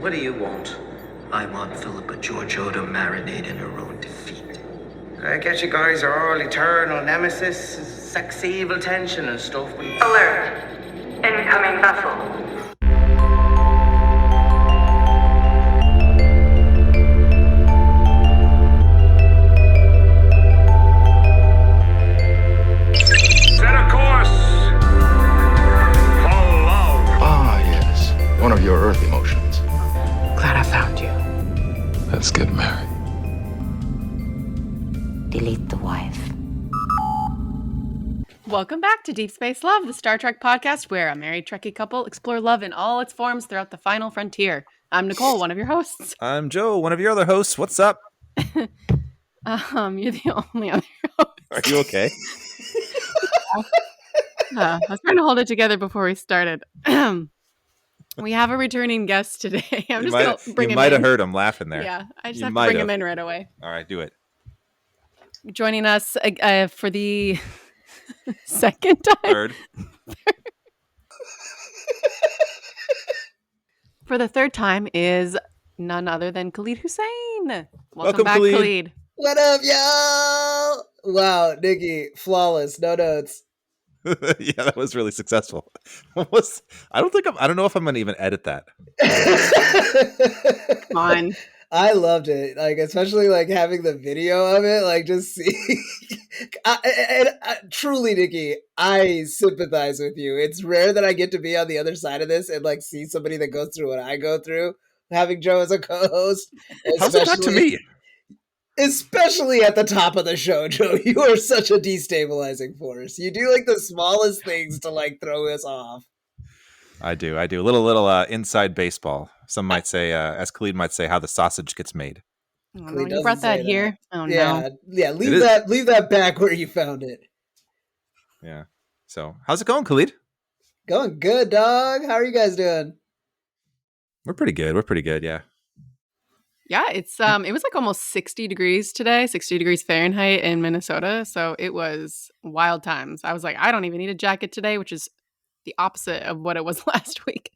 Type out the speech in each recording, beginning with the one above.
What do you want? I want Philippa Georgiou to marinate in her own defeat. I guess you guys are all eternal nemesis, sex, evil tension and stuff. Alert. Incoming vessel. One of your earth emotions. Glad I found you. Let's get married. Delete the wife. Welcome back to Deep Space Love, the Star Trek podcast where a married Trekkie couple explore love in all its forms throughout the final frontier. I'm Nicole, one of your hosts. I'm Joe, one of your other hosts. What's up? You're the only other host. Are you okay? I was trying to hold it together before we started. We have a returning guest today. I'm just going to bring him in. You might have heard him laughing there. Yeah, I just have to bring him in right away. All right, do it. Joining us for the second time. Third. For the third time is none other than Khalid Hussein. Welcome back, Khalid. What up, y'all? Wow, Nikki, flawless, no notes. Yeah, that was really successful. I don't know if I'm gonna even edit that. Come on. I loved it, like especially like having the video of it, like just see. Truly, Nikki, I sympathize with you. It's rare that I get to be on the other side of this and like see somebody that goes through what I go through. Having Joe as a co-host, how's it not to me? Especially at the top of the show, Joe, you are such a destabilizing force. You do like the smallest things to like throw us off. I do. A little inside baseball. Some might say, as Khalid might say, how the sausage gets made. Oh, no, you brought that here. Oh yeah, no. Yeah. Leave that back where you found it. Yeah. So, how's it going, Khalid? Going good, dog. How are you guys doing? We're pretty good. Yeah. Yeah, it's it was like almost 60 degrees today, 60 degrees Fahrenheit in Minnesota. So it was wild times. I was like, I don't even need a jacket today, which is the opposite of what it was last week.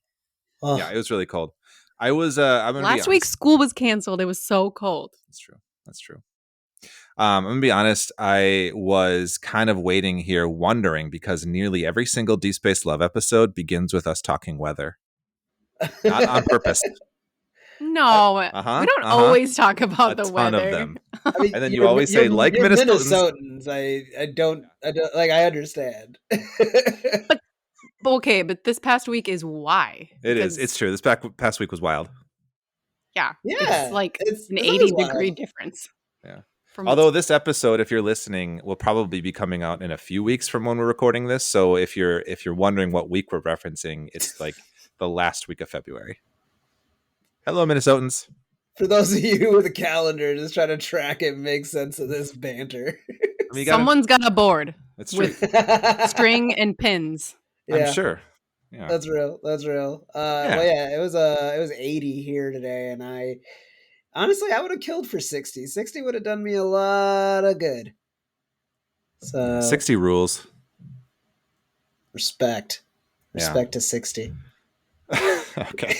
Oh. Yeah, it was really cold. I was last week school was canceled. It was so cold. That's true. I'm gonna be honest. I was kind of waiting here, wondering, because nearly every single Deep Space Love episode begins with us talking weather, not on purpose. No, we don't always talk about the weather. Of them. I mean, and then you always say, like Minnesotans. I don't like. I understand. but okay, but this past week is why. It's true. This past week was wild. Yeah. It's like an 80-degree difference. Yeah. Although this episode, if you're listening, will probably be coming out in a few weeks from when we're recording this. So if you're wondering what week we're referencing, it's like the last week of February. Hello, Minnesotans. For those of you with a calendar, just trying to track it, make sense of this banter. Someone's got a board with string and pins. Yeah. I'm sure. Yeah. That's real. Yeah. Well, yeah, it was 80 here today, and I would have killed for 60. 60 would have done me a lot of good. So 60 rules. Respect to 60. Okay.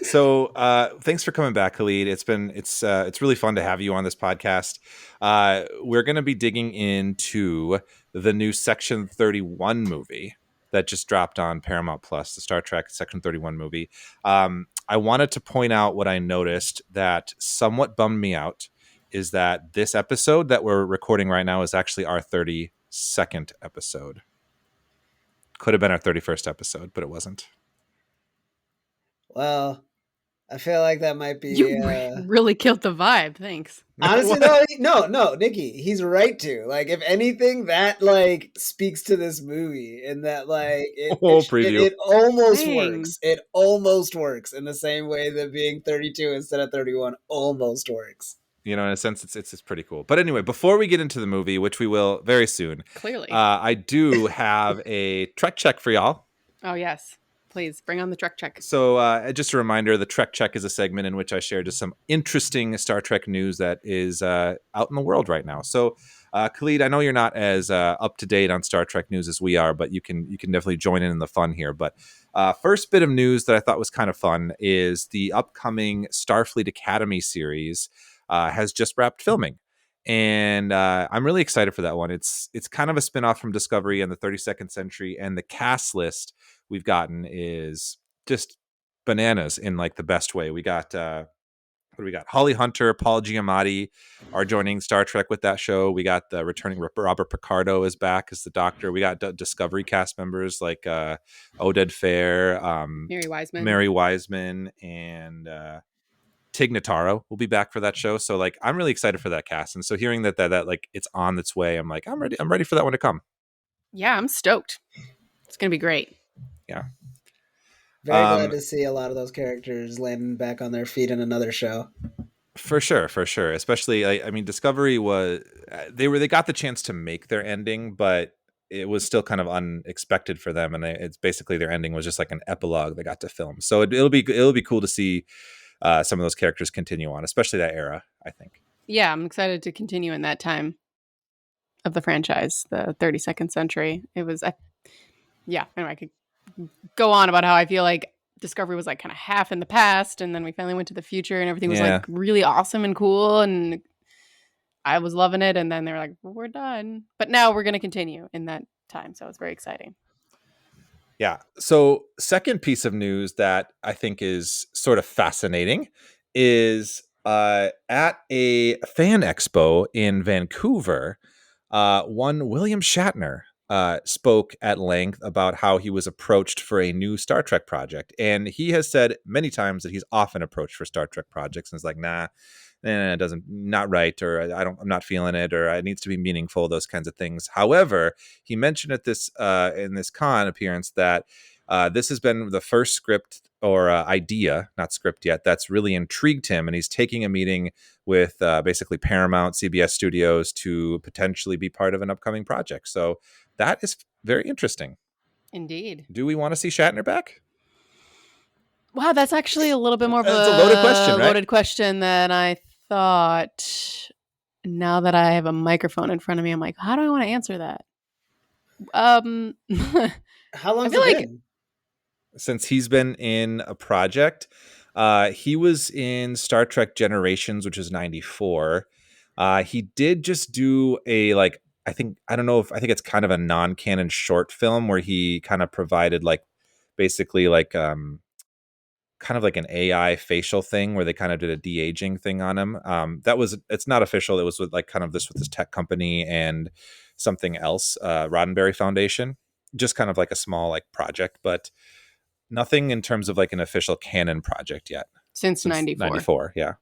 So thanks for coming back, Khalid. It's really fun to have you on this podcast. We're going to be digging into the new Section 31 movie that just dropped on Paramount Plus, the Star Trek Section 31 movie. I wanted to point out what I noticed that somewhat bummed me out is that this episode that we're recording right now is actually our 32nd episode. Could have been our 31st episode, but it wasn't. Well, I feel like that might be... You really killed the vibe. Thanks. Honestly, no, Nikki, he's right to. Like, if anything, that, like, speaks to this movie in that, like, it almost works. It almost works in the same way that being 32 instead of 31 almost works. You know, in a sense, it's pretty cool. But anyway, before we get into the movie, which we will very soon, clearly, I do have a Trek check for y'all. Oh, yes. Please bring on the Trek check. So just a reminder, the Trek check is a segment in which I share just some interesting Star Trek news that is out in the world right now. So Khalid, I know you're not as up to date on Star Trek news as we are, but you can definitely join in the fun here. But first bit of news that I thought was kind of fun is the upcoming Starfleet Academy series has just wrapped filming. And I'm really excited for that one. It's kind of a spinoff from Discovery and the 32nd Century, and the cast list we've gotten is just bananas in like the best way. We got what do we got? Holly Hunter, Paul Giamatti are joining Star Trek with that show. We got the returning Robert Picardo is back as the Doctor. We got Discovery cast members like Oded Fair, Mary Wiseman, and Tig Notaro will be back for that show. So like, I'm really excited for that cast. And so hearing that like it's on its way, I'm like, I'm ready for that one to come. Yeah, I'm stoked. It's gonna be great. Yeah. Very glad to see a lot of those characters landing back on their feet in another show. For sure. Especially, I mean, Discovery was they got the chance to make their ending, but it was still kind of unexpected for them, and it's basically their ending was just like an epilogue they got to film. So it'll be cool to see some of those characters continue on, especially that era, I think. Yeah, I'm excited to continue in that time of the franchise, the 32nd century. It was, anyway, I could go on about how I feel like Discovery was like kind of half in the past, and then we finally went to the future, and everything was like really awesome and cool, and I was loving it. And then they were like, well, we're done, but now we're going to continue in that time. So it's very exciting. Yeah. So second piece of news that I think is sort of fascinating is at a fan expo in Vancouver, one William Shatner spoke at length about how he was approached for a new Star Trek project. And he has said many times that he's often approached for Star Trek projects and is like, nah, it doesn't, not right, or I'm not feeling it, or it needs to be meaningful, those kinds of things. However, he mentioned at this in this con appearance that this has been the first script or idea, not script yet, that's really intrigued him, and he's taking a meeting with basically Paramount, CBS Studios to potentially be part of an upcoming project. So that is very interesting. Indeed. Do we want to see Shatner back? Wow, that's actually a little bit more of a loaded question, right? Loaded question than I thought. Now that I have a microphone in front of me, I'm like, how do I want to answer that? How long has it been? Since he's been in a project. He was in Star Trek Generations, which is 94. He did just do a I think it's kind of a non-canon short film where he kind of provided basically kind of like an AI facial thing where they kind of did a de-aging thing on him. It's not official. It was with with this tech company and something else, Roddenberry Foundation, just kind of like a small project, but nothing in terms of an official canon project yet. Since 94. 94, yeah.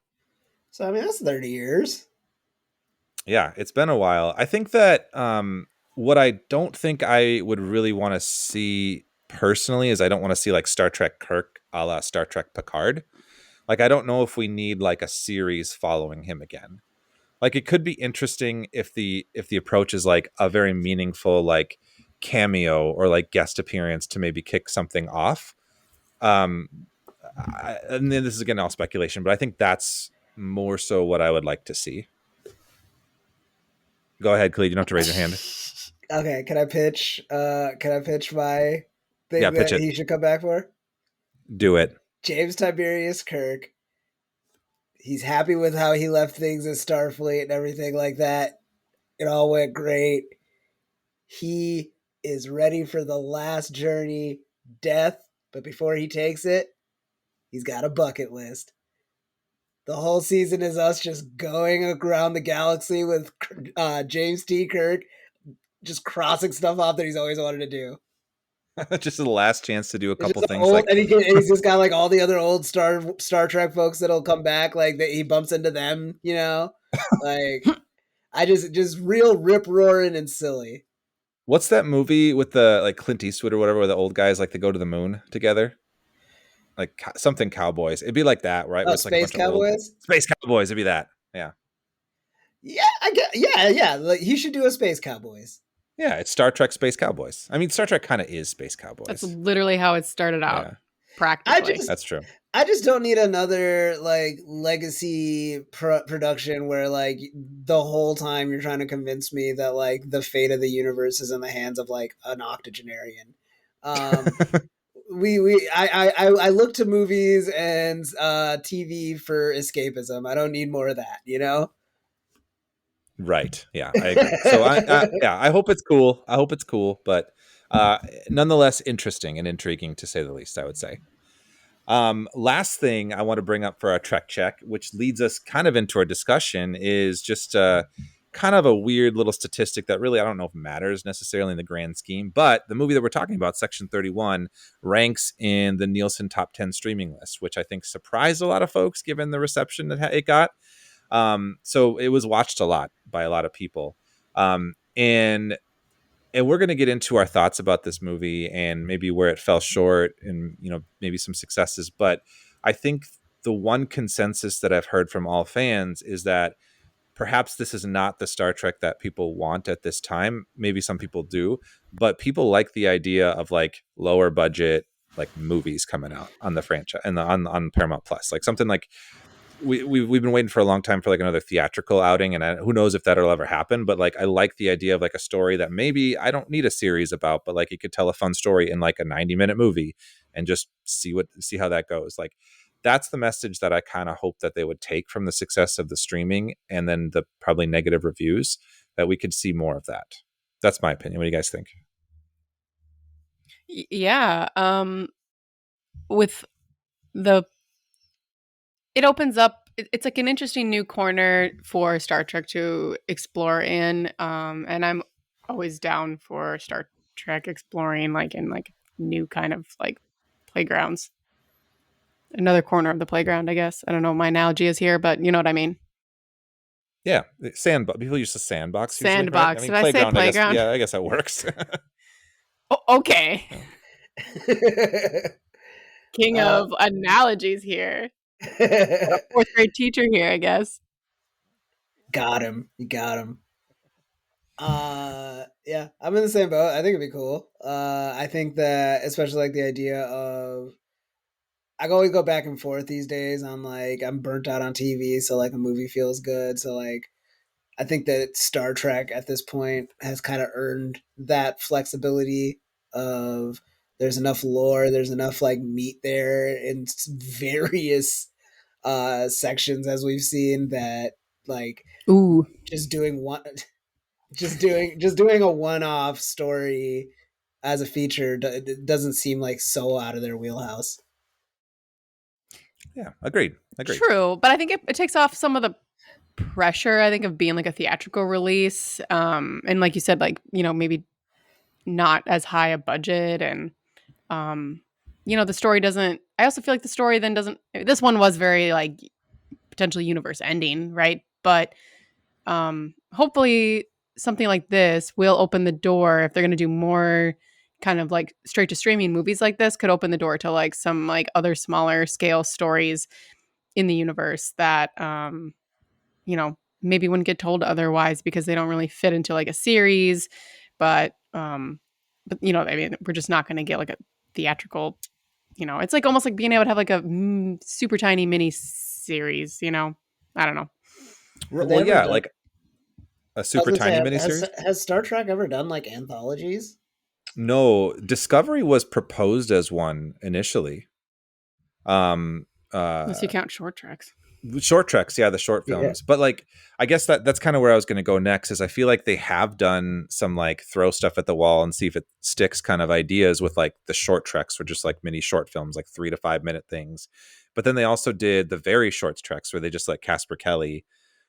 So, I mean, that's 30 years. Yeah, it's been a while. I think that what I don't think I would really want to see personally is I don't want to see Star Trek Kirk a la Star Trek Picard. I don't know if we need a series following him again. It could be interesting if the approach is a very meaningful cameo or guest appearance to maybe kick something off. And then this is again all speculation, but I think that's more so what I would like to see. Go ahead, Khalid. You don't have to raise your hand. Okay, can I pitch my thing that he should come back for? Do it. James Tiberius Kirk. He's happy with how he left things at Starfleet and everything like that. It all went great. He is ready for the last journey, death, but before he takes it, he's got a bucket list. The whole season is us just going around the galaxy with James T. Kirk, just crossing stuff off that he's always wanted to do. Just the last chance to do a couple things. And he's just got all the other old Star Trek folks that'll come back. He bumps into them, I just real rip roaring and silly. What's that movie with the Clint Eastwood or whatever, where the old guys they go to the moon together? Something Cowboys. It'd be like that, right? Oh, Space Cowboys? Space Cowboys. It'd be that. Yeah. Yeah, I get. Yeah. He should do a Space Cowboys. Yeah, it's Star Trek Space Cowboys. I mean, Star Trek kind of is Space Cowboys. That's literally how it started out. Yeah. Practically. That's true. I just don't need another like legacy production where like the whole time you're trying to convince me that like the fate of the universe is in the hands of like an octogenarian. Um, I look to movies and TV for escapism. I don't need more of that, you know. Right. Yeah, I agree. So I hope it's cool. I hope it's cool, but nonetheless interesting and intriguing to say the least, I would say. Last thing I want to bring up for our Trek check, which leads us kind of into our discussion, is just kind of a weird little statistic that really I don't know if matters necessarily in the grand scheme, but the movie that we're talking about, Section 31, ranks in the Nielsen Top 10 streaming list, which I think surprised a lot of folks given the reception that it got. So it was watched a lot by a lot of people. And we're going to get into our thoughts about this movie and maybe where it fell short and, you know, maybe some successes. But I think the one consensus that I've heard from all fans is that perhaps this is not the Star Trek that people want at this time. Maybe some people do, but people like the idea of like lower budget, like movies coming out on the franchise and on Paramount Plus, like something like we've been waiting for a long time for like another theatrical outing, and who knows if that'll ever happen. But like, I like the idea of like a story that maybe I don't need a series about, but like you could tell a fun story in like a 90-minute movie and just see how that goes. Like, that's the message that I kind of hope that they would take from the success of the streaming and then the probably negative reviews, that we could see more of that. That's my opinion. What do you guys think? Yeah. With the it opens up it's like an interesting new corner for Star Trek to explore in, and I'm always down for Star Trek exploring like in like new kind of like playgrounds, another corner of the playground, I guess. I don't know what my analogy is here, but you know what I mean. Yeah, sandbox. People use the sandbox usually, right? Sandbox. I mean, Did I say playground. I guess. playground? Yeah, I guess that works. Okay. King of analogies here. Fourth grade teacher here, I guess. Got him. You got him. Yeah, I'm in the same boat. I think it'd be cool. I think that especially like the idea of I always go back and forth these days on like I'm burnt out on TV, so like a movie feels good. So like I think that Star Trek at this point has kind of earned that flexibility of there's enough lore, there's enough like meat there in various sections as we've seen that like Ooh. just doing one just doing a one-off story as a feature doesn't seem like so out of their wheelhouse. Yeah, agreed. True, but I think it takes off some of the pressure, I think, of being like a theatrical release, and like you said, like, you know, maybe not as high a budget, and you know, the story doesn't I also feel like the story then doesn't this one was very like potentially universe ending, right? But hopefully something like this will open the door if they're going to do more kind of like straight to streaming movies like this, could open the door to like some like other smaller scale stories in the universe that you know, maybe wouldn't get told otherwise because they don't really fit into like a series. But you know, I mean, we're just not going to get like a theatrical, you know, it's like almost like being able to have like a super tiny mini series, you know. I don't know. Well, yeah, like a super tiny miniseries. Has Star Trek ever done like anthologies? No, Discovery was proposed as one initially. Unless you count short treks. Short treks, yeah, the short films. Yeah. But like, I guess that's kind of where I was going to go next. Is I feel like they have done some like throw stuff at the wall and see if it sticks kind of ideas with like the short treks, or just like mini short films, like 3 to 5 minute things. But then they also did the very short treks where they just let Casper Kelly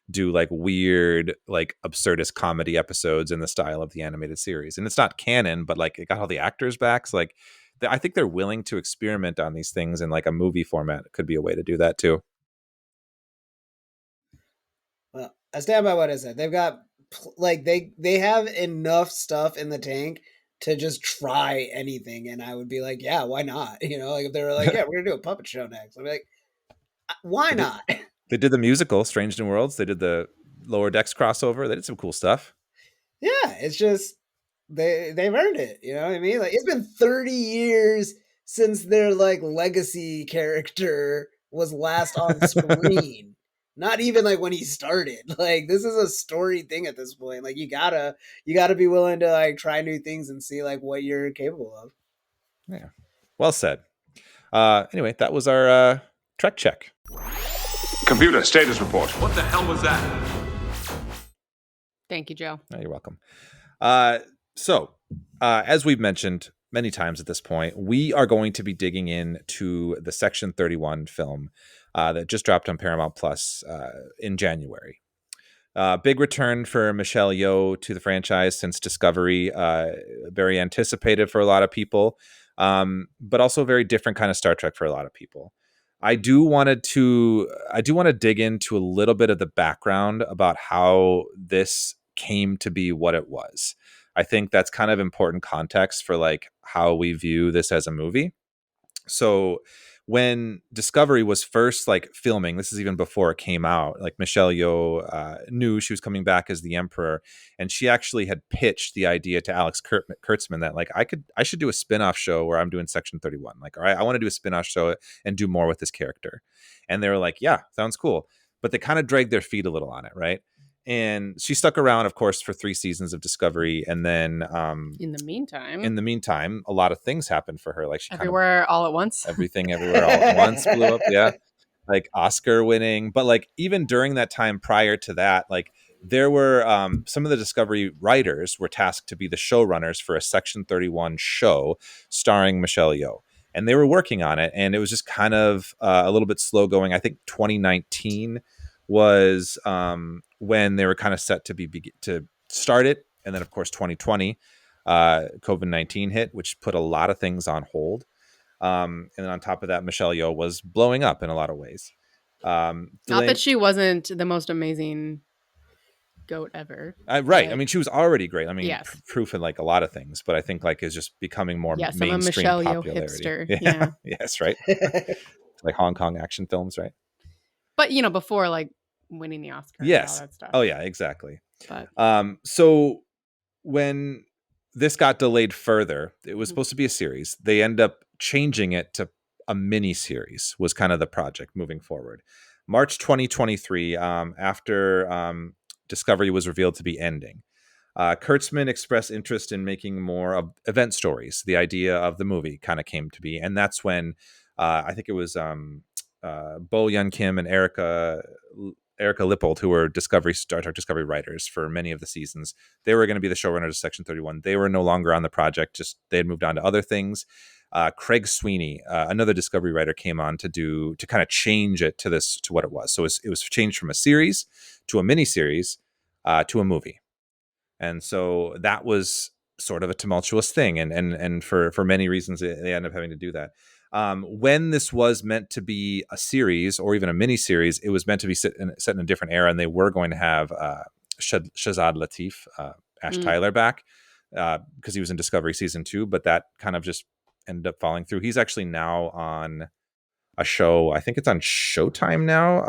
do like weird, like absurdist comedy episodes in the style of the animated series. And it's not canon, but like it got all the actors back. So like, I think they're willing to experiment on these things in like a movie format. It could be a way to do that too. Well, I stand by what I said. They've got like they have enough stuff in the tank to just try anything, and I would be like, yeah, why not? You know, like if they were like, yeah, we're gonna do a puppet show next, I'd be like, why not? They did the musical Strange New Worlds. They did the Lower Decks crossover. They did some cool stuff. Yeah, it's just they've earned it. You know what I mean? Like it's been 30 years since their like legacy character was last on screen. Not even like when he started. Like this is a story thing at this point. Like you gotta be willing to like try new things and see like what you're capable of. Yeah. Well said. Anyway, that was our Trek check. Computer status report. What the hell was that? Thank you, Joe. Oh, you're welcome. So, as we've mentioned many times at this point, we are going to be digging into the Section 31 film that just dropped on Paramount Plus in January. Big return for Michelle Yeoh to the franchise since Discovery. Very anticipated for a lot of people, but also a very different kind of Star Trek for a lot of people. I do want to dig into a little bit of the background about how this came to be what it was. I think that's kind of important context for like how we view this as a movie. So when Discovery was first like filming, this is even before it came out, like Michelle Yeoh knew she was coming back as the Emperor, and she actually had pitched the idea to Alex Kurtzman that like I should do a spin-off show where I'm doing Section 31. Like, all right, I want to do a spin-off show and do more with this character. And they were like, yeah, sounds cool. But they kind of dragged their feet a little on it, right? And she stuck around, of course, for 3 seasons of Discovery, and then in the meantime, a lot of things happened for her. Like she everywhere all at once, everything everywhere all at once blew up. Yeah, like Oscar winning. But like even during that time, prior to that, like there were some of the Discovery writers were tasked to be the showrunners for a Section 31 show starring Michelle Yeoh. And they were working on it, and it was just kind of a little bit slow going. I think 2019 was when they were kind of set to start it, and then of course 2020 COVID-19 hit, which put a lot of things on hold, and then on top of that, Michelle Yeoh was blowing up in a lot of ways. Not that she wasn't the most amazing goat ever, right? But... I mean, she was already great. I mean, yes. Proof in like a lot of things, but I think like is just becoming more mainstream I'm a Michelle popularity. Yeoh hipster. Yeah. Yes, right. Like Hong Kong action films, right? But before like winning the Oscar, yes, and all that stuff. Oh yeah, exactly. But so when this got delayed further, it was supposed to be a series. They end up changing it to a mini series. Was kind of the project moving forward. March 2023, after Discovery was revealed to be ending, Kurtzman expressed interest in making more of event stories. The idea of the movie kind of came to be, and that's when I think it was Bo Yun Kim and Erica Lippold, who were Star Trek Discovery writers for many of the seasons. They were going to be the showrunners of Section 31. They were no longer on the project; just they had moved on to other things. Craig Sweeney, another Discovery writer, came on to kind of change it to what it was. So it was changed from a series to a mini series to a movie, and so that was sort of a tumultuous thing. And for many reasons, they ended up having to do that. When this was meant to be a series or even a mini series, it was meant to be set in a different era, and they were going to have Shazad Latif, Ash Tyler, back because he was in Discovery season 2, but that kind of just ended up falling through. He's actually now on a show. I think it's on Showtime now.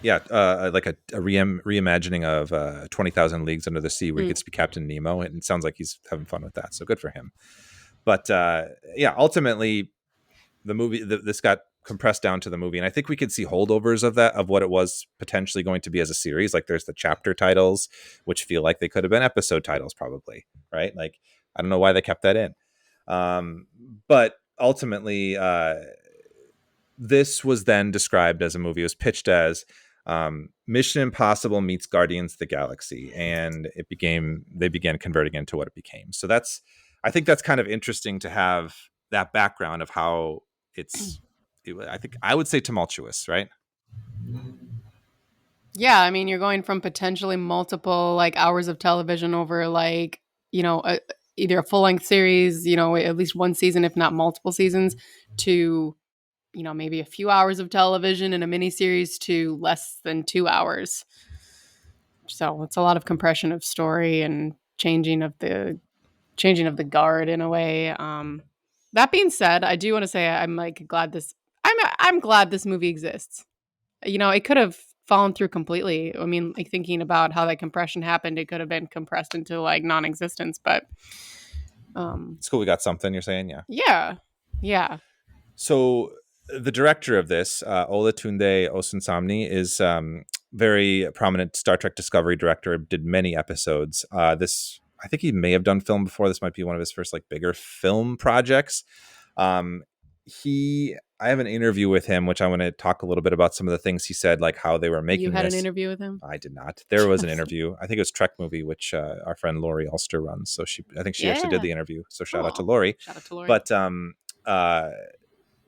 Like a reimagining of 20,000 Leagues Under the Sea, where he gets to be Captain Nemo, and it sounds like he's having fun with that. So good for him. But ultimately, the movie this got compressed down to the movie, and I think we could see holdovers of what it was potentially going to be as a series. Like there's the chapter titles, which feel like they could have been episode titles, probably, right? Like I don't know why they kept that in, but ultimately, this was then described as a movie. It was pitched as Mission Impossible meets Guardians of the Galaxy, and they began converting it into what it became. So I think that's kind of interesting to have that background of how I think I would say tumultuous, right? Yeah, I mean, you're going from potentially multiple like hours of television over like, either a full-length series, at least one season, if not multiple seasons, to, maybe a few hours of television and a miniseries to less than 2 hours. So it's a lot of compression of story and changing of the guard in a way. That being said, I do want to say I'm glad this movie exists. It could have fallen through completely. I mean, like thinking about how that compression happened, it could have been compressed into like non-existence, but It's cool we got something, you're saying? Yeah. So the director of this, Olatunde Osunsanmi, is very prominent Star Trek Discovery director, did many episodes. I think he may have done film before. This might be one of his first like bigger film projects. I have an interview with him, which I want to talk a little bit about some of the things he said, like how they were making You had this. an interview with him? I did not. There was an interview. I think it was Trek Movie, which our friend Lori Ulster runs. So I think she actually did the interview. So shout out to Lori. Shout out to Lori. But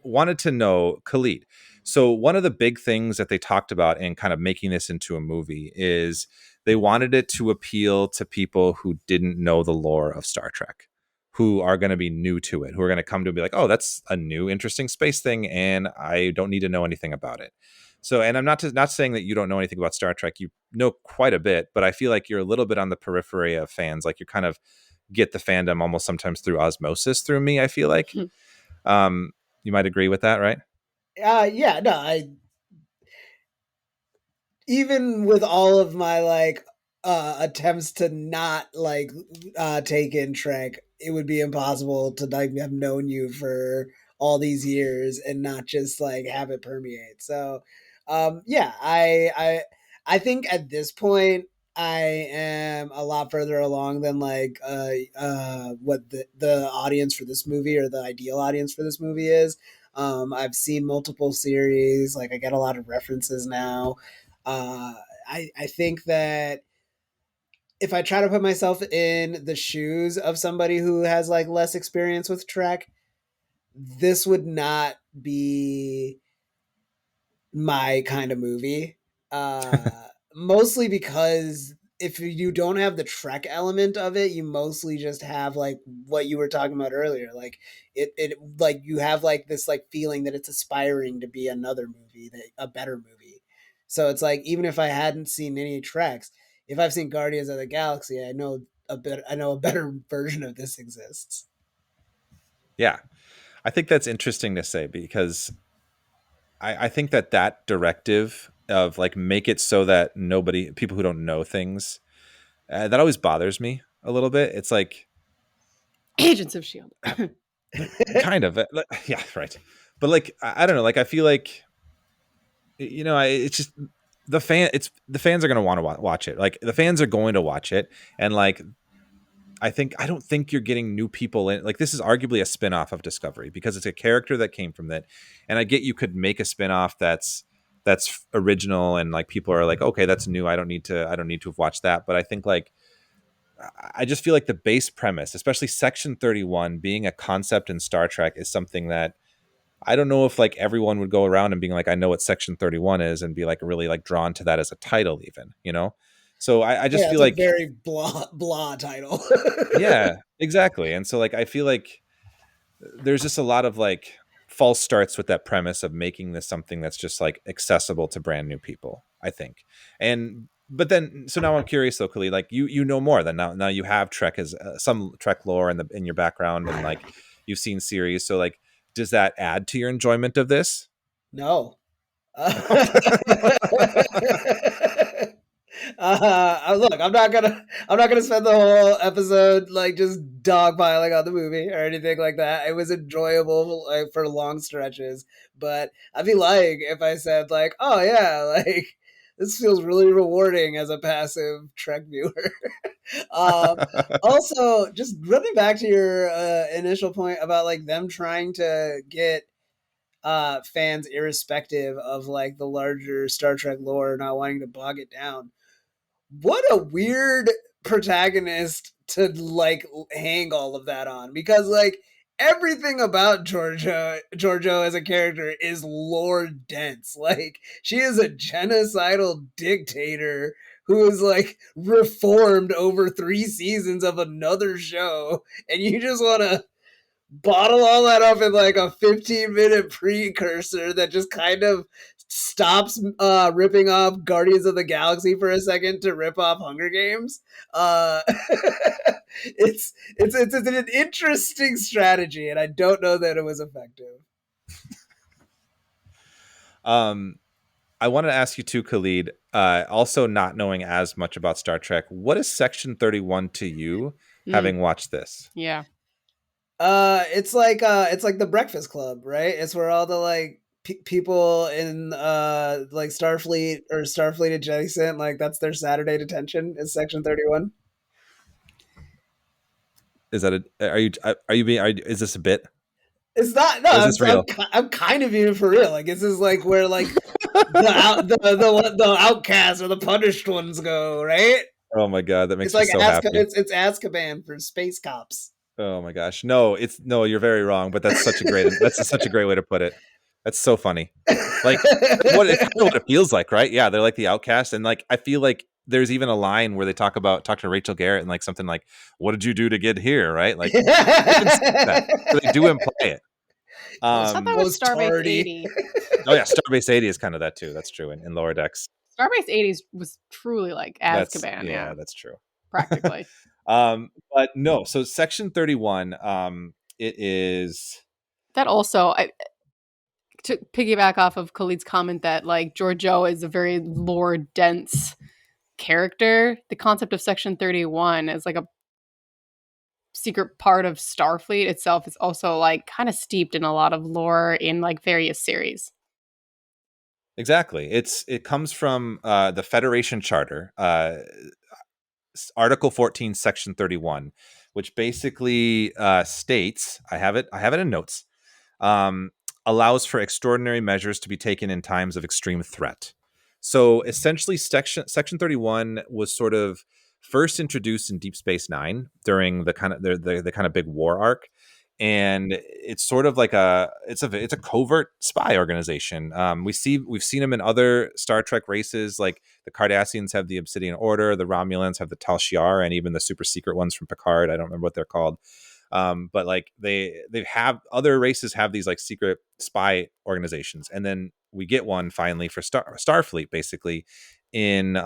wanted to know, Khalid. So one of the big things that they talked about in kind of making this into a movie is they wanted it to appeal to people who didn't know the lore of Star Trek, who are going to be new to it, who are going to come to and be like, oh, that's a new, interesting space thing, and I don't need to know anything about it. So, and I'm not saying that you don't know anything about Star Trek. You know quite a bit, but I feel like you're a little bit on the periphery of fans. Like you kind of get the fandom almost sometimes through osmosis through me, I feel like. You might agree with that, right? Yeah, no, even with all of my like attempts to not like take in Trek, it would be impossible to like have known you for all these years and not just like have it permeate. So yeah, I think at this point I am a lot further along than like what the audience for this movie or the ideal audience for this movie is. I've seen multiple series, like I get a lot of references now. Uh, I think that if I try to put myself in the shoes of somebody who has like less experience with Trek, this would not be my kind of movie. Mostly because if you don't have the Trek element of it, you mostly just have like what you were talking about earlier. Like it like you have like this like feeling that it's aspiring to be another movie, a better movie. So it's like even if I hadn't seen any Treks, if I've seen Guardians of the Galaxy, I know a better version of this exists. Yeah. I think that's interesting to say because I think that directive of like make it so that people who don't know things, that always bothers me a little bit. It's like Agents of S.H.I.E.L.D. kind of, yeah, right. But like, I don't know, like I feel like, it's just the fans are going to want to watch it. Like the fans are going to watch it. And like, I don't think you're getting new people in. Like this is arguably a spin-off of Discovery because it's a character that came from that. And I get you could make a spin-off that's original and like people are like, okay, that's new. I don't need to have watched that. But I think like I just feel like the base premise, especially Section 31 being a concept in Star Trek, is something that I don't know if like everyone would go around and being like, I know what Section 31 is and be like really like drawn to that as a title even, So I just feel like a very blah title. Yeah, exactly. And so like I feel like there's just a lot of like false starts with that premise of making this something that's just like accessible to brand new people, I think. But then so now I'm curious though, Khalid, like you know more than now you have Trek as some Trek lore in your background and like you've seen series, so like does that add to your enjoyment of this? No. Look, I'm not gonna spend the whole episode like just dogpiling on the movie or anything like that. It was enjoyable like, for long stretches, but I'd be lying if I said like, oh yeah, like this feels really rewarding as a passive Trek viewer. Also, just running back to your initial point about like them trying to get fans irrespective of like the larger Star Trek lore, not wanting to bog it down. What a weird protagonist to like hang all of that on, because like everything about Georgiou as a character is lore dense. Like she is a genocidal dictator who is like reformed over 3 seasons of another show, and you just want to bottle all that up in like a 15-minute precursor that just kind of stops ripping off Guardians of the Galaxy for a second to rip off Hunger Games. It's an interesting strategy, and I don't know that it was effective. I wanted to ask you too, Khalid, also not knowing as much about Star Trek, what is Section 31 to you, having watched this? Yeah. It's like the Breakfast Club, right? It's where all the like people in like Starfleet or Starfleet adjacent, like that's their Saturday detention is Section 31. Is that is this a bit? It's not. No, Or is this real? I'm kind of being for real. Like this is like where like the outcasts or the punished ones go, right? Oh my god, that makes It's like me so happy. It's Azkaban for space cops. Oh my gosh, no, you're very wrong. But that's such a great way to put it. That's so funny. Like what it feels like, right? Yeah, they're like the outcast, and like I feel like there's even a line where they talk to Rachel Garrett and like something like, "What did you do to get here?" Right? Like they do imply it. I thought that was Starbase 80. Oh yeah, Starbase 80 is kind of that too. That's true in Lower Decks. Starbase 80 was truly like Azkaban. Yeah, that's true. Practically. But no, so Section 31, it is that also. To piggyback off of Khalid's comment that like Georgiou is a very lore dense character, the concept of Section 31 as like a secret part of Starfleet itself is also like kind of steeped in a lot of lore in like various series. Exactly. It comes from the Federation Charter, Article 14, Section 31, which basically states, I have it in notes, allows for extraordinary measures to be taken in times of extreme threat. So essentially, Section 31 was sort of first introduced in Deep Space Nine during the kind of big war arc, and it's sort of like it's a covert spy organization. We've seen them in other Star Trek races, like the Cardassians have the Obsidian Order, the Romulans have the Tal Shiar, and even the super secret ones from Picard. I don't remember what they're called. But like they have other races have these like secret spy organizations, and then we get one finally for Starfleet, basically in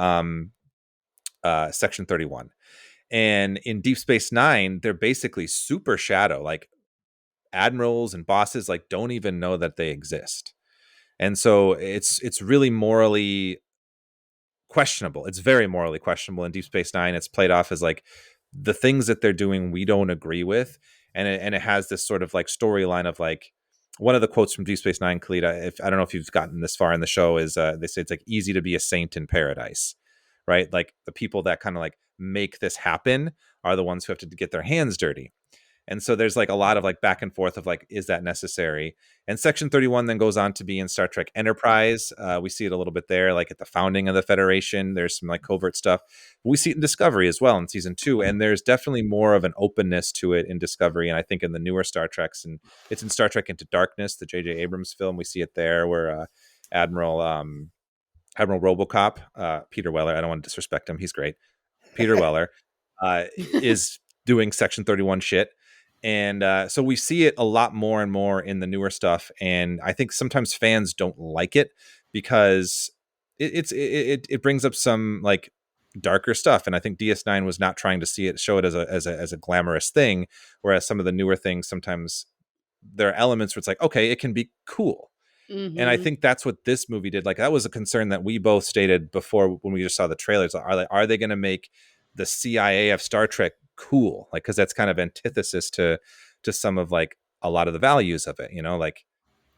Section 31. And in Deep Space Nine, they're basically super shadow, like admirals and bosses like don't even know that they exist, and so it's really morally questionable. It's very morally questionable in Deep Space Nine. It's played off as like the things that they're doing we don't agree with, and it has this sort of like storyline of like one of the quotes from Deep Space Nine, Khalid, I don't know if you've gotten this far in the show, is they say it's like easy to be a saint in paradise, right? Like the people that kind of like make this happen are the ones who have to get their hands dirty. And so there's like a lot of like back and forth of like, is that necessary? And Section 31 then goes on to be in Star Trek Enterprise. We see it a little bit there, like at the founding of the Federation. There's some like covert stuff. We see it in Discovery as well in season 2. And there's definitely more of an openness to it in Discovery. And I think in the newer Star Treks, and it's in Star Trek Into Darkness, the J.J. Abrams film, we see it there where Admiral Robocop, Peter Weller, I don't want to disrespect him, he's great. Peter Weller is doing Section 31 shit. And so we see it a lot more and more in the newer stuff. And I think sometimes fans don't like it because it brings up some like darker stuff. And I think DS9 was not trying to show it as a glamorous thing. Whereas some of the newer things, sometimes there are elements where it's like, okay, it can be cool. Mm-hmm. And I think that's what this movie did. Like that was a concern that we both stated before when we just saw the trailers. Are they going to make the CIA of Star Trek cool? Like, because that's kind of antithesis to some of like a lot of the values of it, you know, like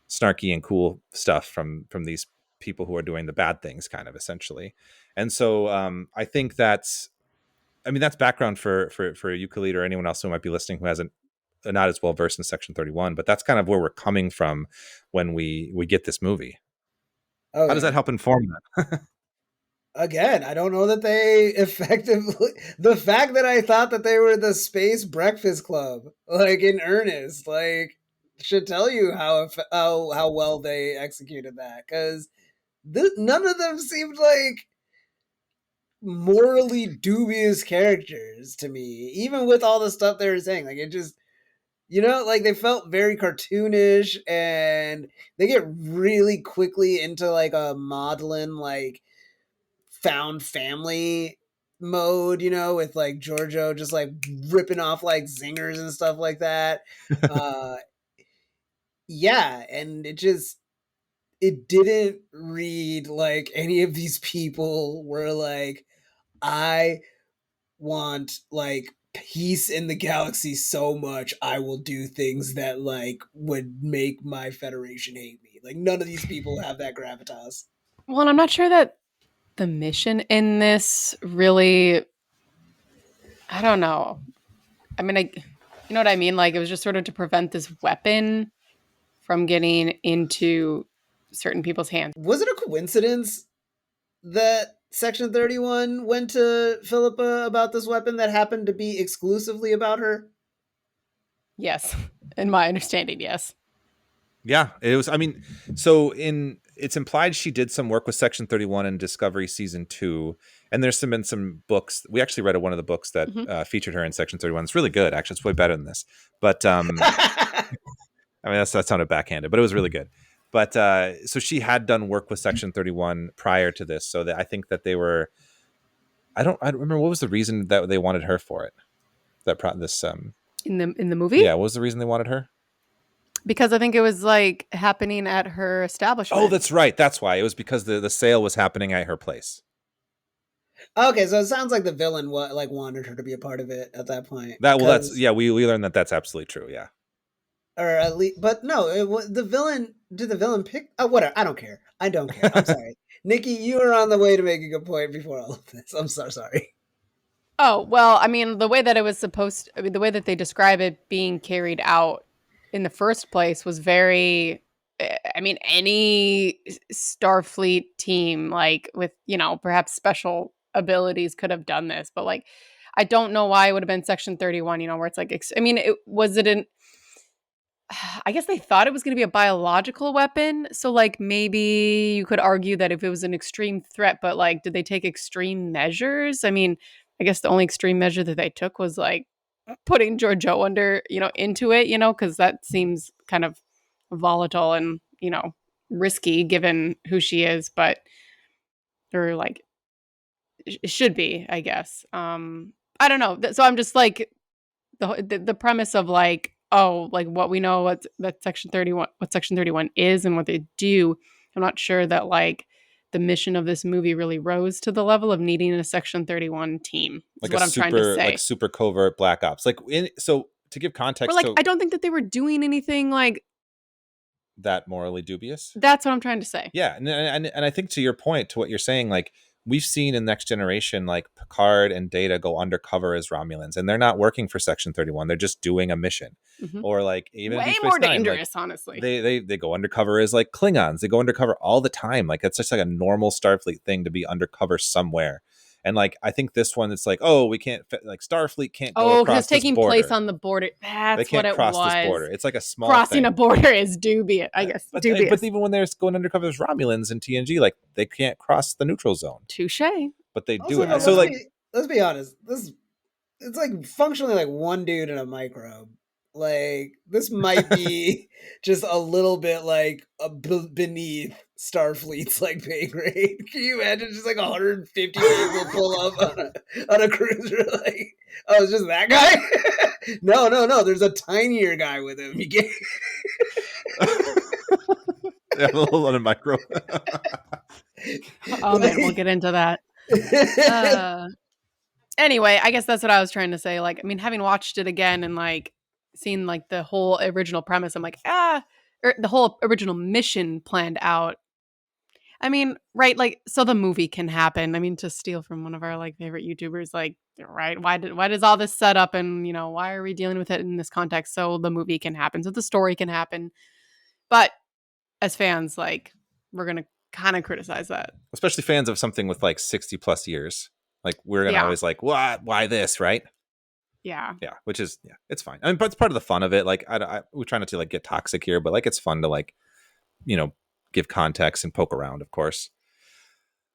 snarky and cool stuff from these people who are doing the bad things, kind of essentially. And so I think that's background for Euclid or anyone else who might be listening who hasn't not as well versed in Section 31, but that's kind of where we're coming from when we get this movie. How does that help inform that? Again, I don't know that they effectively. The fact that I thought that they were the Space Breakfast Club, like in earnest, like should tell you how well they executed that. Because none of them seemed like morally dubious characters to me, even with all the stuff they were saying. Like it just, you know, like they felt very cartoonish, and they get really quickly into like a maudlin like found family mode, you know, with like Georgiou just like ripping off like zingers and stuff like that. Yeah, and it didn't read like any of these people were like, I want like peace in the galaxy so much, I will do things that like would make my Federation hate me. Like none of these people have that gravitas. Well, I'm not sure that the mission in this really, I don't know. I mean, you know what I mean? Like it was just sort of to prevent this weapon from getting into certain people's hands. Was it a coincidence that Section 31 went to Philippa about this weapon that happened to be exclusively about her? Yes. In my understanding, yes. Yeah, it was. I mean, so it's implied she did some work with Section 31 in Discovery season 2, and there's been some books. We actually read one of the books that featured her in Section 31. It's really good, actually. It's way better than this. But I mean, that sounded backhanded, but it was really good. But so she had done work with Section 31 prior to this, so that I think that they were. I don't remember what was the reason that they wanted her for it. In the movie. Yeah, what was the reason they wanted her? Because I think it was like happening at her establishment. Oh, that's right. That's why. It was because the sale was happening at her place. Okay, so it sounds like the villain wanted her to be a part of it at that point. We learned that that's absolutely true. Yeah. Or at least, but no, the villain. Did the villain pick? Oh, whatever. I don't care. I'm sorry, Nikki. You were on the way to making a point before all of this. I'm so sorry. Oh well, I mean, the way that it was supposed. I mean, the way that they describe it being carried out in the first place was very, I mean, any Starfleet team, like with, perhaps special abilities could have done this, but like, I don't know why it would have been Section 31, where it's like, I guess they thought it was going to be a biological weapon. So like, maybe you could argue that if it was an extreme threat, but like, did they take extreme measures? I mean, I guess the only extreme measure that they took was like, putting Georgiou under, into it, because that seems kind of volatile and, risky given who she is, or like, it should be, I guess. I don't know. So I'm just like, the premise of like, oh, like what we know what Section 31 is and what they do. I'm not sure that like the mission of this movie really rose to the level of needing a Section 31 team. Like what I'm trying to say. Like super covert black ops. Like so to give context, or like I don't think that they were doing anything like that morally dubious. That's what I'm trying to say. Yeah, and I think to your point, to what you're saying, like we've seen in Next Generation, like Picard and Data go undercover as Romulans, and they're not working for Section 31. They're just doing a mission, or like even way Deep Space more Nine, dangerous, like, honestly. They go undercover as like Klingons. They go undercover all the time. Like it's just like a normal Starfleet thing to be undercover somewhere. And like I think this one, it's like, oh, we can't like Starfleet can't go across it's taking place on the border. That's they can't what it cross was. this border. It's like a small crossing thing. A border is dubious, I guess. But dubious. even when they're going undercover as Romulans in TNG, like they can't cross the neutral zone. Touche. But they Also, do it. So like, let's be honest. It's like functionally like one dude in a microbe. Like this might be just a little bit like beneath Starfleet's like pay grade. Can you imagine just like 150 people pull up on a cruiser? Like, oh, it's just that guy? No. There's a tinier guy with him. You get a little on a micro. Oh man, we'll get into that. Anyway, I guess that's what I was trying to say. Like, I mean, having watched it again and like seen like the whole original premise, I'm like, or the whole original mission planned out. I mean, right, like, so the movie can happen. I mean, to steal from one of our like favorite YouTubers, like, right, why does all this set up and why are we dealing with it in this context? So the movie can happen, so the story can happen. But as fans, like, we're gonna kind of criticize that, especially fans of something with like 60 plus years. Like we're gonna always like, why this, right? Yeah, which is it's fine. I mean, but it's part of the fun of it. Like we try not to like get toxic here, but like it's fun to like give context and poke around, of course.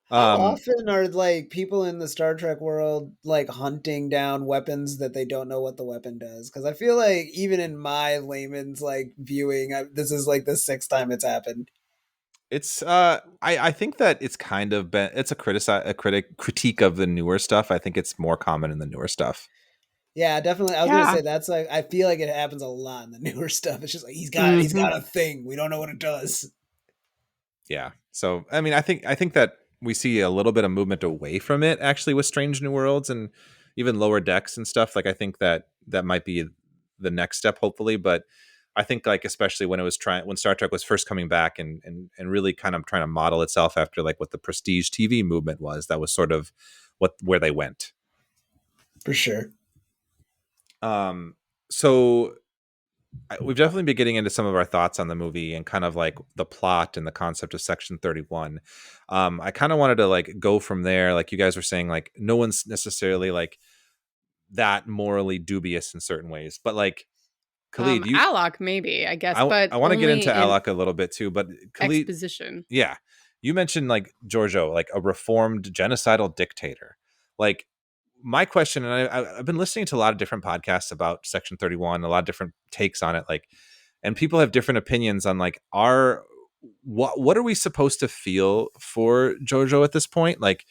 How often are like people in the Star Trek world like hunting down weapons that they don't know what the weapon does? Because I feel like even in my layman's like viewing, this is like the 6th time it's happened. It's I think that it's kind of been it's a critique of the newer stuff. I think it's more common in the newer stuff. Yeah, definitely. I was gonna say that's like I feel like it happens a lot in the newer stuff. It's just like he's got a thing. We don't know what it does. Yeah. So I mean, I think that we see a little bit of movement away from it actually with Strange New Worlds, and even Lower Decks and stuff. Like I think that might be the next step, hopefully. But I think like especially when when Star Trek was first coming back and really kind of trying to model itself after like what the prestige TV movement was, that was sort of where they went. For sure. So we've definitely been getting into some of our thoughts on the movie and kind of like the plot and the concept of Section 31. I kind of wanted to like go from there. Like you guys were saying, like no one's necessarily like that morally dubious in certain ways, but like Khalid, Alok maybe, I guess, but I want to get into Alok a little bit too, but Khalid, exposition. Yeah, you mentioned like Giorgio, like a reformed genocidal dictator. Like my question, and I've been listening to a lot of different podcasts about Section 31, a lot of different takes on it, like, and people have different opinions on like what are we supposed to feel for Giorgio at this point? Like,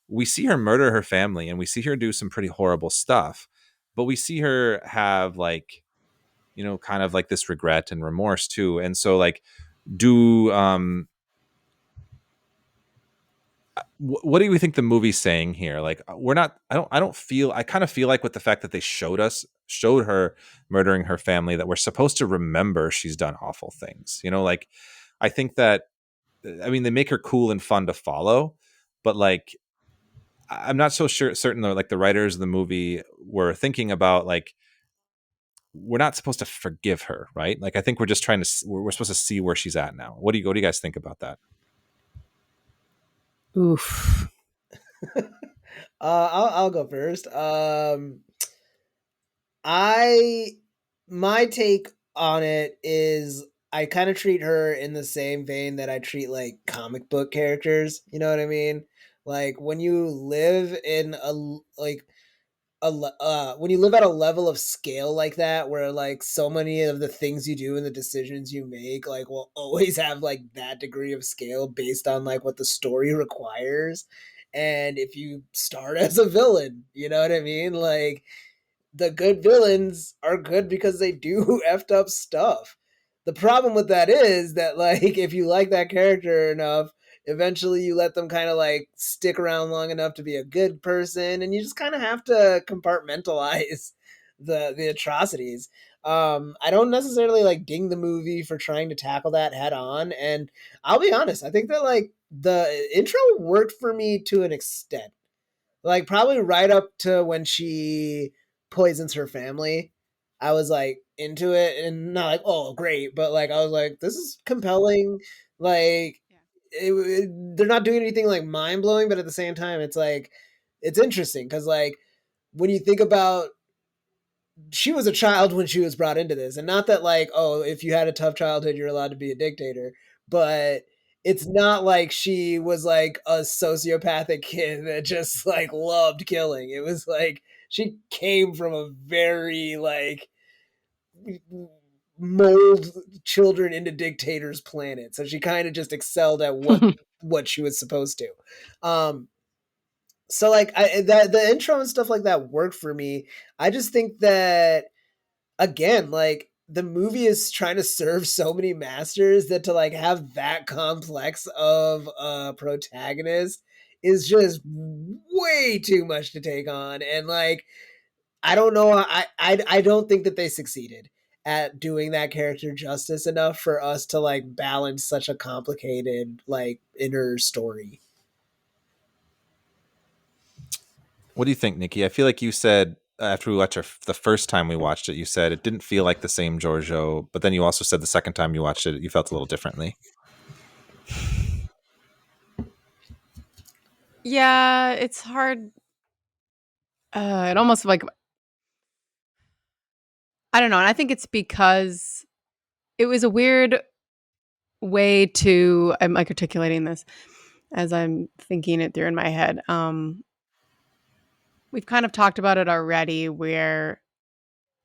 we see her murder her family, and we see her do some pretty horrible stuff, but we see her have like, you know, kind of like this regret and remorse too. And so like, what do we think the movie's saying here? Like I kind of feel like with the fact that they showed her murdering her family, that we're supposed to remember she's done awful things, you know, like I think that, I mean, they make her cool and fun to follow, but like, I'm not so certain that like the writers of the movie were thinking about like, we're not supposed to forgive her, right? Like, I think we're just we're supposed to see where she's at now. What do you guys think about that? Oof. I'll go first. My take on it is I kind of treat her in the same vein that I treat like comic book characters. You know what I mean? Like when you live in when you live at a level of scale like that, where like so many of the things you do and the decisions you make like will always have like that degree of scale based on like what the story requires. And if you start as a villain, you know what I mean? Like the good villains are good because they do effed up stuff. The problem with that is that like if you like that character enough, eventually you let them kind of like stick around long enough to be a good person, and you just kind of have to compartmentalize the atrocities. I don't necessarily like ding the movie for trying to tackle that head on, and I'll be honest, I think that like the intro worked for me to an extent. Like probably right up to when she poisons her family, I was like into it, and not like, oh great, but like I was like, this is compelling. Like they're not doing anything like mind blowing, but at the same time, it's like it's interesting because like when you think about, she was a child when she was brought into this, and not that like, oh, if you had a tough childhood, you're allowed to be a dictator, but it's not like she was like a sociopathic kid that just like loved killing. It was like she came from a very like mold children into dictators planet, so she kind of just excelled at what she was supposed to. So like the intro and stuff like that worked for me. I just think that again, like the movie is trying to serve so many masters that to like have that complex of a protagonist is just way too much to take on. And like I don't know, I don't think that they succeeded at doing that character justice enough for us to like balance such a complicated like inner story. What do you think, Nikki? I feel like you said after we watched the first time we watched it, you said it didn't feel like the same Giorgio, but then you also said the second time you watched it, you felt a little differently. Yeah, it's hard. It almost like, I don't know. And I think it's because it was a weird way to, I'm like articulating this as I'm thinking it through in my head. We've kind of talked about it already, where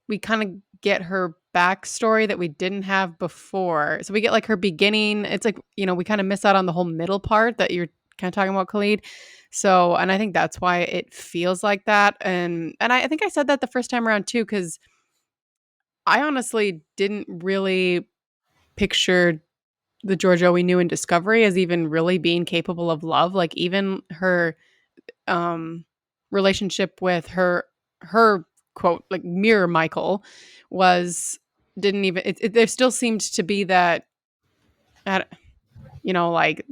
we kind of get her backstory that we didn't have before. So we get like her beginning. It's like, you know, we kind of miss out on the whole middle part that you're kind of talking about, Khalid. So, and I think that's why it feels like that. And I think I said that the first time around too, because I honestly didn't really picture the Giorgio we knew in Discovery as even really being capable of love. Like even her relationship with her quote like mirror Michael was didn't even there still seemed to be that like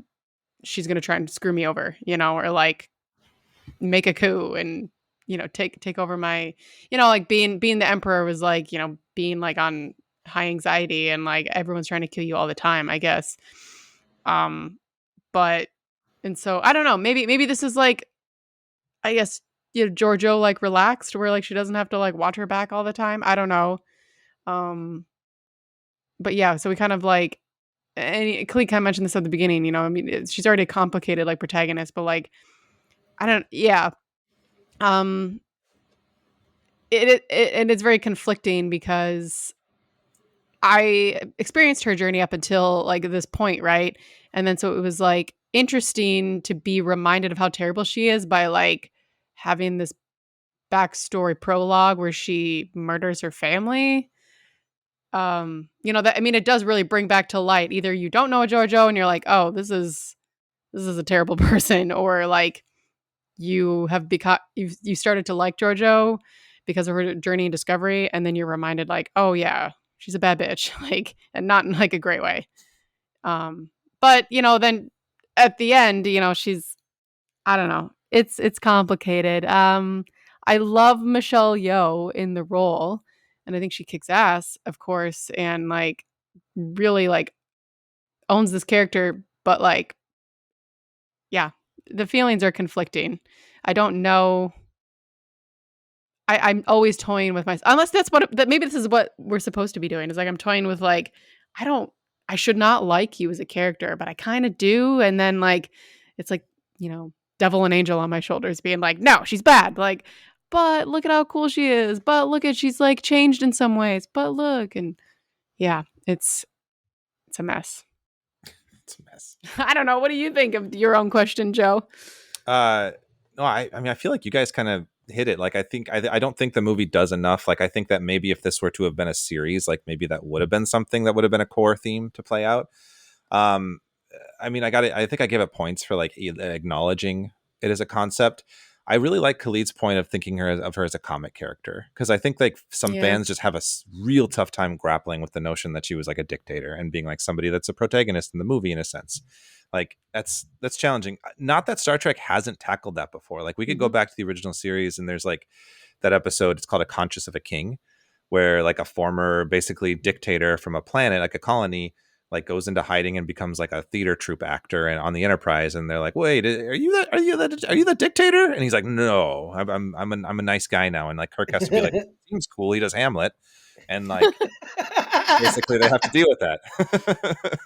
she's gonna try and screw me over, or like make a coup and take over my, like being the emperor was like, being like on high anxiety and like everyone's trying to kill you all the time, I guess. But and so I don't know, maybe this is like, I guess, Giorgio like relaxed where like she doesn't have to like watch her back all the time. I don't know. But yeah, so we kind of like, and Klee kind of mentioned this at the beginning, I mean, she's already a complicated like protagonist, but like, I don't, yeah. Um, and it's very conflicting because I experienced her journey up until like this point, right? And then so it was like interesting to be reminded of how terrible she is by like having this backstory prologue where she murders her family. That, I mean, it does really bring back to light. Either you don't know a Giorgio and you're like, oh, this is a terrible person, or like you have become you started to like Giorgio because of her journey and discovery, and then you're reminded like, oh yeah, she's a bad bitch, like, and not in like a great way. But then at the end, she's, I don't know, it's complicated. I love Michelle Yeoh in the role, and I think she kicks ass, of course, and like really like owns this character, but like, yeah, the feelings are conflicting. I don't know. I'm always toying with myself, unless that's that maybe this is what we're supposed to be doing. Is like I'm toying with like, I should not like you as a character, but I kind of do, and then like it's like, devil and angel on my shoulders being like, no, she's bad, like, but look at how cool she is, but look at, she's like changed in some ways, but look, and yeah, it's a mess. It's a mess. I don't know. What do you think of your own question, Joe? No, I mean, I feel like you guys kind of hit it. Like, I don't think the movie does enough. Like, I think that maybe if this were to have been a series, like maybe that would have been something that would have been a core theme to play out. I mean, I think I give it points for like acknowledging it as a concept. I really like Khalid's point of thinking of her as a comic character, because I think like some fans just have a real tough time grappling with the notion that she was like a dictator and being like somebody that's a protagonist in the movie in a sense. Like that's challenging. Not that Star Trek hasn't tackled that before. Like we could go back to the original series and there's like that episode, it's called A Conscience of a King, where like a former basically dictator from a planet, like a colony, like goes into hiding and becomes like a theater troupe actor and on the Enterprise, and they're like, wait, are you the dictator? And he's like, no, I'm a nice guy now. And like Kirk has to be like, seems cool, he does Hamlet, and like basically they have to deal with that.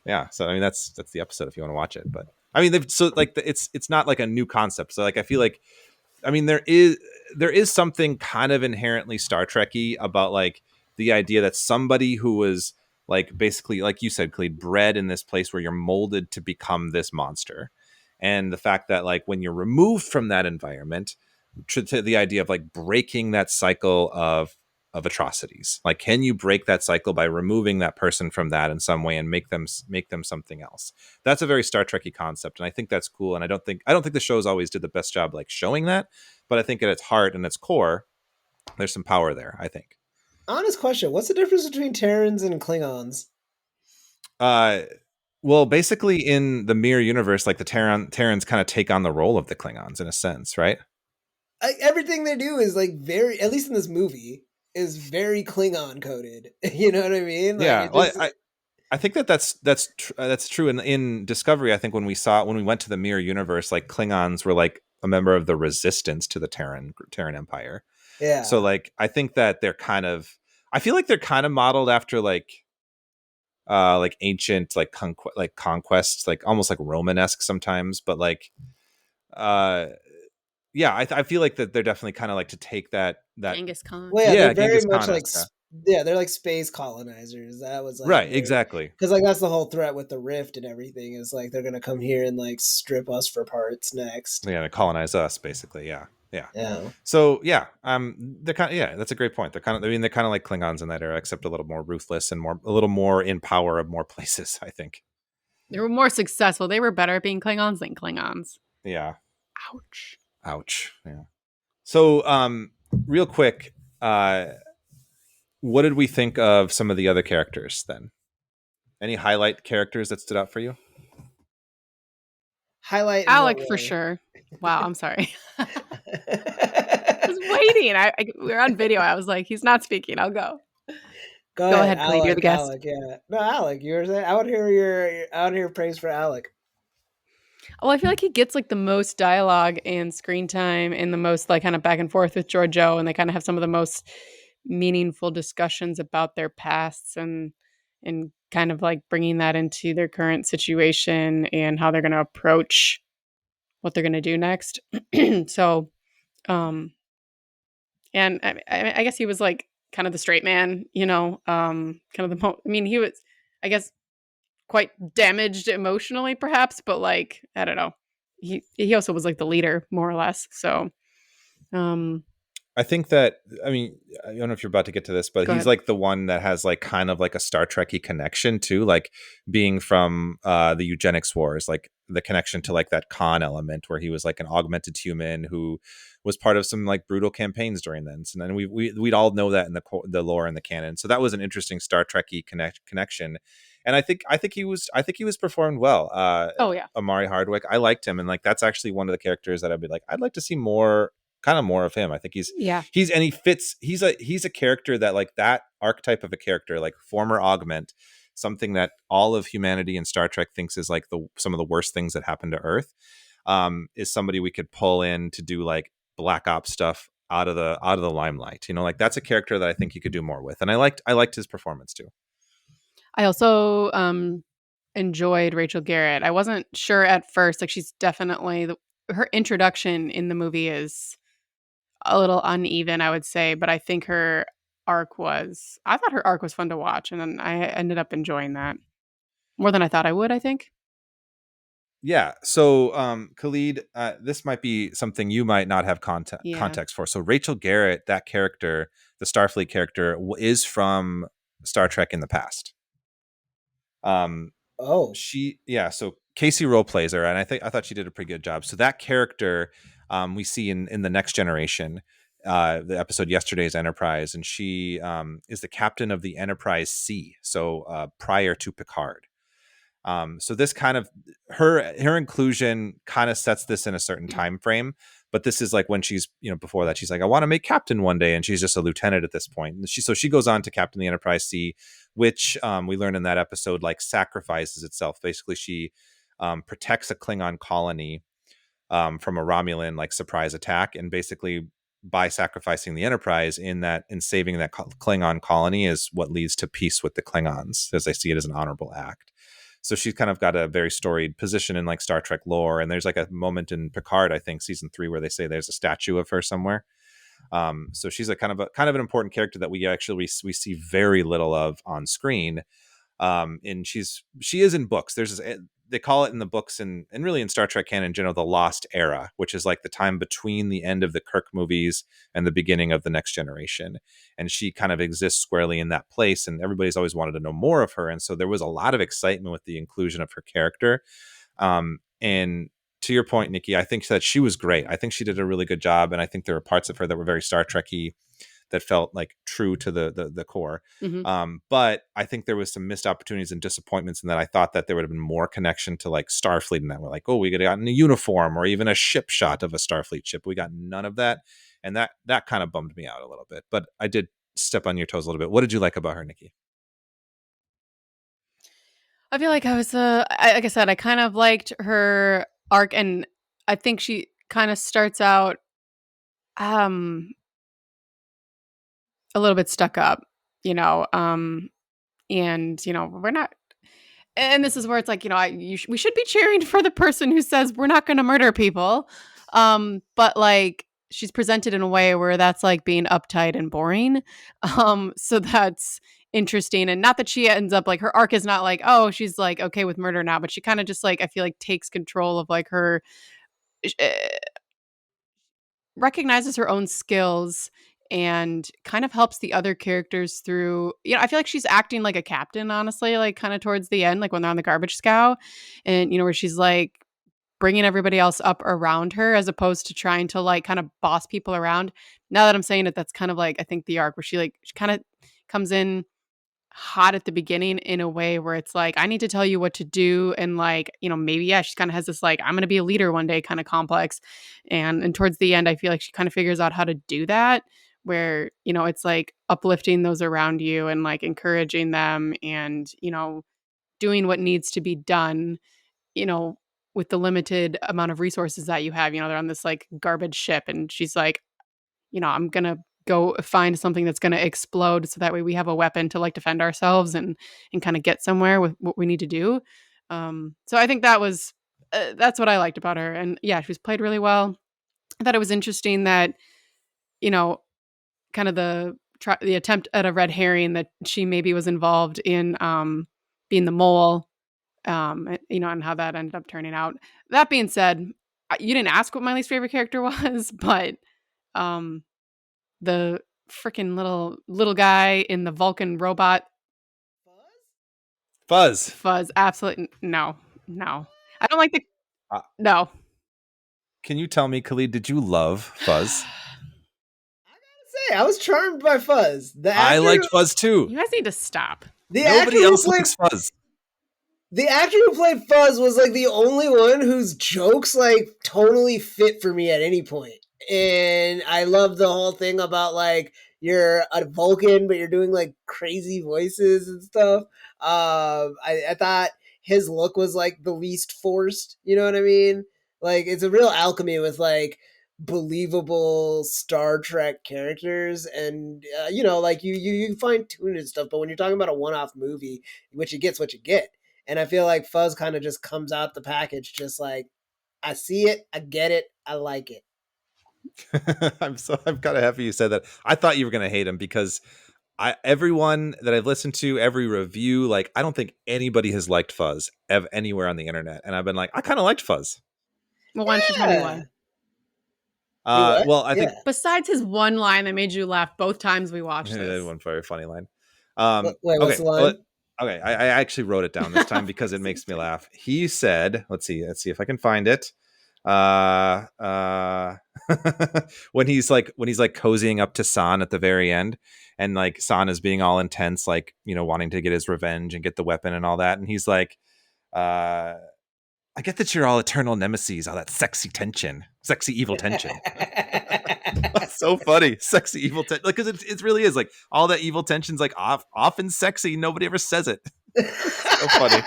Yeah, so I mean that's the episode if you want to watch it. But I mean, it's not like a new concept. So like I feel like, I mean, there is something kind of inherently Star Trek-y about like the idea that somebody who was like basically, like you said, Khalid, bred in this place where you're molded to become this monster, and the fact that like when you're removed from that environment, to the idea of like breaking that cycle of atrocities. Like, can you break that cycle by removing that person from that in some way and make them something else? That's a very Star Trek-y concept, and I think that's cool. And I don't think the shows always did the best job like showing that, but I think at its heart and its core, there's some power there, I think. Honest question: what's the difference between Terrans and Klingons? Well, basically in the Mirror universe, like the Terrans kind of take on the role of the Klingons in a sense, right? Everything they do is like very, at least in this movie, is very Klingon coded. You know what I mean? Like, yeah. Well, I think that's true. In Discovery, I think when we went to the Mirror universe, like Klingons were like a member of the resistance to the Terran Empire. Yeah. So like, I think that I feel like they're kind of modeled after like ancient like conquests, like almost like Romanesque sometimes, but like yeah, I feel like that they're definitely kind of like to take that Genghis Khan. Well, yeah, they're very much like they're like space colonizers. That was like right, exactly, because like that's the whole threat with the rift and everything is like they're gonna come here and like strip us for parts next. Yeah, to colonize us basically. Yeah. So yeah, they're kind of, yeah, that's a great point. They're kind of like Klingons in that era, except a little more ruthless and a little more in power of more places. I think they were more successful. They were better at being Klingons than Klingons. Yeah. Ouch. Ouch. Yeah. So, real quick, what did we think of some of the other characters then? Any highlight characters that stood out for you? Highlight in what Alec for way? sure. Wow, I'm sorry. I was waiting. We were on video. I was like, he's not speaking. I'll go. Go Go ahead, ahead, Khalid. You're the Alec. guest. Alec, yeah. No, Alec, you were saying. I would hear praise for Alec. Well, I feel like he gets like the most dialogue and screen time and the most like kind of back and forth with Giorgio, and they kind of have some of the most meaningful discussions about their pasts and kind of like bringing that into their current situation and how they're going to approach what they're going to do next. So, um, and I guess he was like kind of the straight man, kind of I mean, he was, I guess, quite damaged emotionally, perhaps, but like I don't know. He also was like the leader, more or less. So, I think that, I mean, I don't know if you're about to get to this, but Go he's ahead. like the one that has like kind of like a Star Trek-y connection too, like being from the eugenics wars, like the connection to like that Khan element where he was like an augmented human who was part of some like brutal campaigns during then. And then we'd all know that in the lore and the canon. So that was an interesting Star Trek-y connection. And I think he was performed well. Oh yeah. Amari Hardwick, I liked him, and like that's actually one of the characters that I'd be like, I'd like to see more of him. I think he fits. He's a character that like that archetype of a character, like former augment, something that all of humanity in Star Trek thinks is like some of the worst things that happen to Earth. Is somebody we could pull in to do like Black Ops stuff out of the limelight. Like that's a character that I think you could do more with, and I liked his performance too. I also enjoyed Rachel Garrett. I wasn't sure at first. Like she's definitely her introduction in the movie is a little uneven, I would say, but I think I thought her arc was fun to watch, and then I ended up enjoying that more than I thought I would, I think. Yeah. So, Khalid, this might be something you might not have context for. So Rachel Garrett, that character, the Starfleet character, is from Star Trek in the past. So Casey Rowe plays her, and I thought she did a pretty good job. So that character, we see in the Next Generation, the episode Yesterday's Enterprise, and she is the captain of the Enterprise C. So prior to Picard. So this kind of her inclusion kind of sets this in a certain time frame, but this is like when she's before that she's like, I want to make captain one day, and she's just a lieutenant at this point. And she goes on to captain the Enterprise C, which we learn in that episode like sacrifices itself. Basically, she protects a Klingon colony from a Romulan like surprise attack, and basically by sacrificing the Enterprise in saving that Klingon colony is what leads to peace with the Klingons, as they see it as an honorable act. So she's kind of got a very storied position in like Star Trek lore. And there's like a moment in Picard, I think season 3, where they say there's a statue of her somewhere. So she's a kind of an important character that we see very little of on screen. And she is in books. They call it in the books and really in Star Trek canon in general, the Lost Era, which is like the time between the end of the Kirk movies and the beginning of the Next Generation. And she kind of exists squarely in that place, and everybody's always wanted to know more of her. And so there was a lot of excitement with the inclusion of her character. And to your point, Nikki, I think that she was great. I think she did a really good job, and I think there were parts of her that were very Star Trek-y that felt like true to the core. Mm-hmm. But I think there was some missed opportunities and disappointments in that. I thought that there would have been more connection to like Starfleet, and that we're like, oh, we could have gotten a uniform or even a ship shot of a Starfleet ship. We got none of that. And that kind of bummed me out a little bit, but I did step on your toes a little bit. What did you like about her, Nikki? I feel like I was, like I said, I kind of liked her arc, and I think she kind of starts out, a little bit stuck up, and we're not, and this is where it's like, we should be cheering for the person who says we're not going to murder people, but like she's presented in a way where that's like being uptight and boring, so that's interesting. And not that she ends up like, her arc is not like, oh, she's like okay with murder now, but she kind of just like, I feel like takes control of like her, recognizes her own skills and kind of helps the other characters through. I feel like she's acting like a captain, honestly, like kind of towards the end, like when they're on the garbage scow, and where she's like bringing everybody else up around her as opposed to trying to like kind of boss people around. Now that I'm saying it, that's kind of like I think the arc where she kind of comes in hot at the beginning in a way where it's like, I need to tell you what to do. And like, maybe, yeah, she kind of has this like, I'm going to be a leader one day kind of complex. And towards the end, I feel like she kind of figures out how to do that where, it's like uplifting those around you and like encouraging them and, doing what needs to be done, with the limited amount of resources that you have. They're on this like garbage ship and she's like, I'm going to go find something that's going to explode so that way we have a weapon to like defend ourselves and kind of get somewhere with what we need to do. So I think that was that's what I liked about her. And yeah, she was played really well. I thought it was interesting that, kind of the attempt at a red herring that she maybe was involved in being the mole, and how that ended up turning out. That being said, you didn't ask what my least favorite character was, but the freaking little guy in the Vulcan robot. Fuzz. Absolutely no. I don't like the no. Can you tell me, Khalid, did you love Fuzz? I gotta say, I was charmed by Fuzz. I liked Fuzz too. You guys need to stop. Nobody else likes Fuzz. The actor who played Fuzz was like the only one whose jokes like totally fit for me at any point. And I love the whole thing about like you're a Vulcan, but you're doing like crazy voices and stuff. I thought his look was like the least forced. You know what I mean? Like it's a real alchemy with like believable Star Trek characters, and like you fine tune and stuff. But when you're talking about a one-off movie, what you get's what you get. And I feel like Fuzz kind of just comes out the package, just like I see it, I get it, I like it. I'm kind of happy you said that. I thought you were going to hate him because everyone that I've listened to, every review, like I don't think anybody has liked Fuzz anywhere on the internet. And I've been like, I kind of liked Fuzz. Well, why don't you tell me why? Well, I think besides his one line that made you laugh both times we watched this. One very funny line. Wait, what's the line? Okay, I actually wrote it down this time because it makes me laugh. He said, let's see if I can find it. when he's like cozying up to San at the very end, and like San is being all intense, like wanting to get his revenge and get the weapon and all that, and he's like, I get that you're all eternal nemesis, all that sexy evil tension. That's so funny, sexy evil tension, like because it really is like all that evil tension's like often sexy. Nobody ever says it. So funny.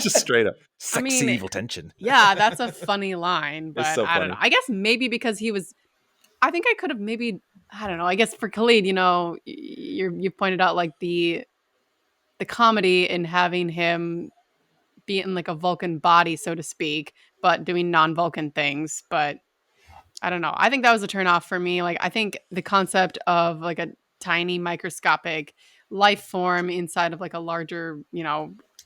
Just straight up sexy evil tension. Yeah, that's a funny line, but so I don't know. I guess maybe because I think I could have maybe, I don't know. I guess for Khalid, you pointed out like the comedy in having him be in like a Vulcan body, so to speak, but doing non-Vulcan things. But I don't know. I think that was a turnoff for me. Like I think the concept of like a tiny microscopic life form inside of like a larger,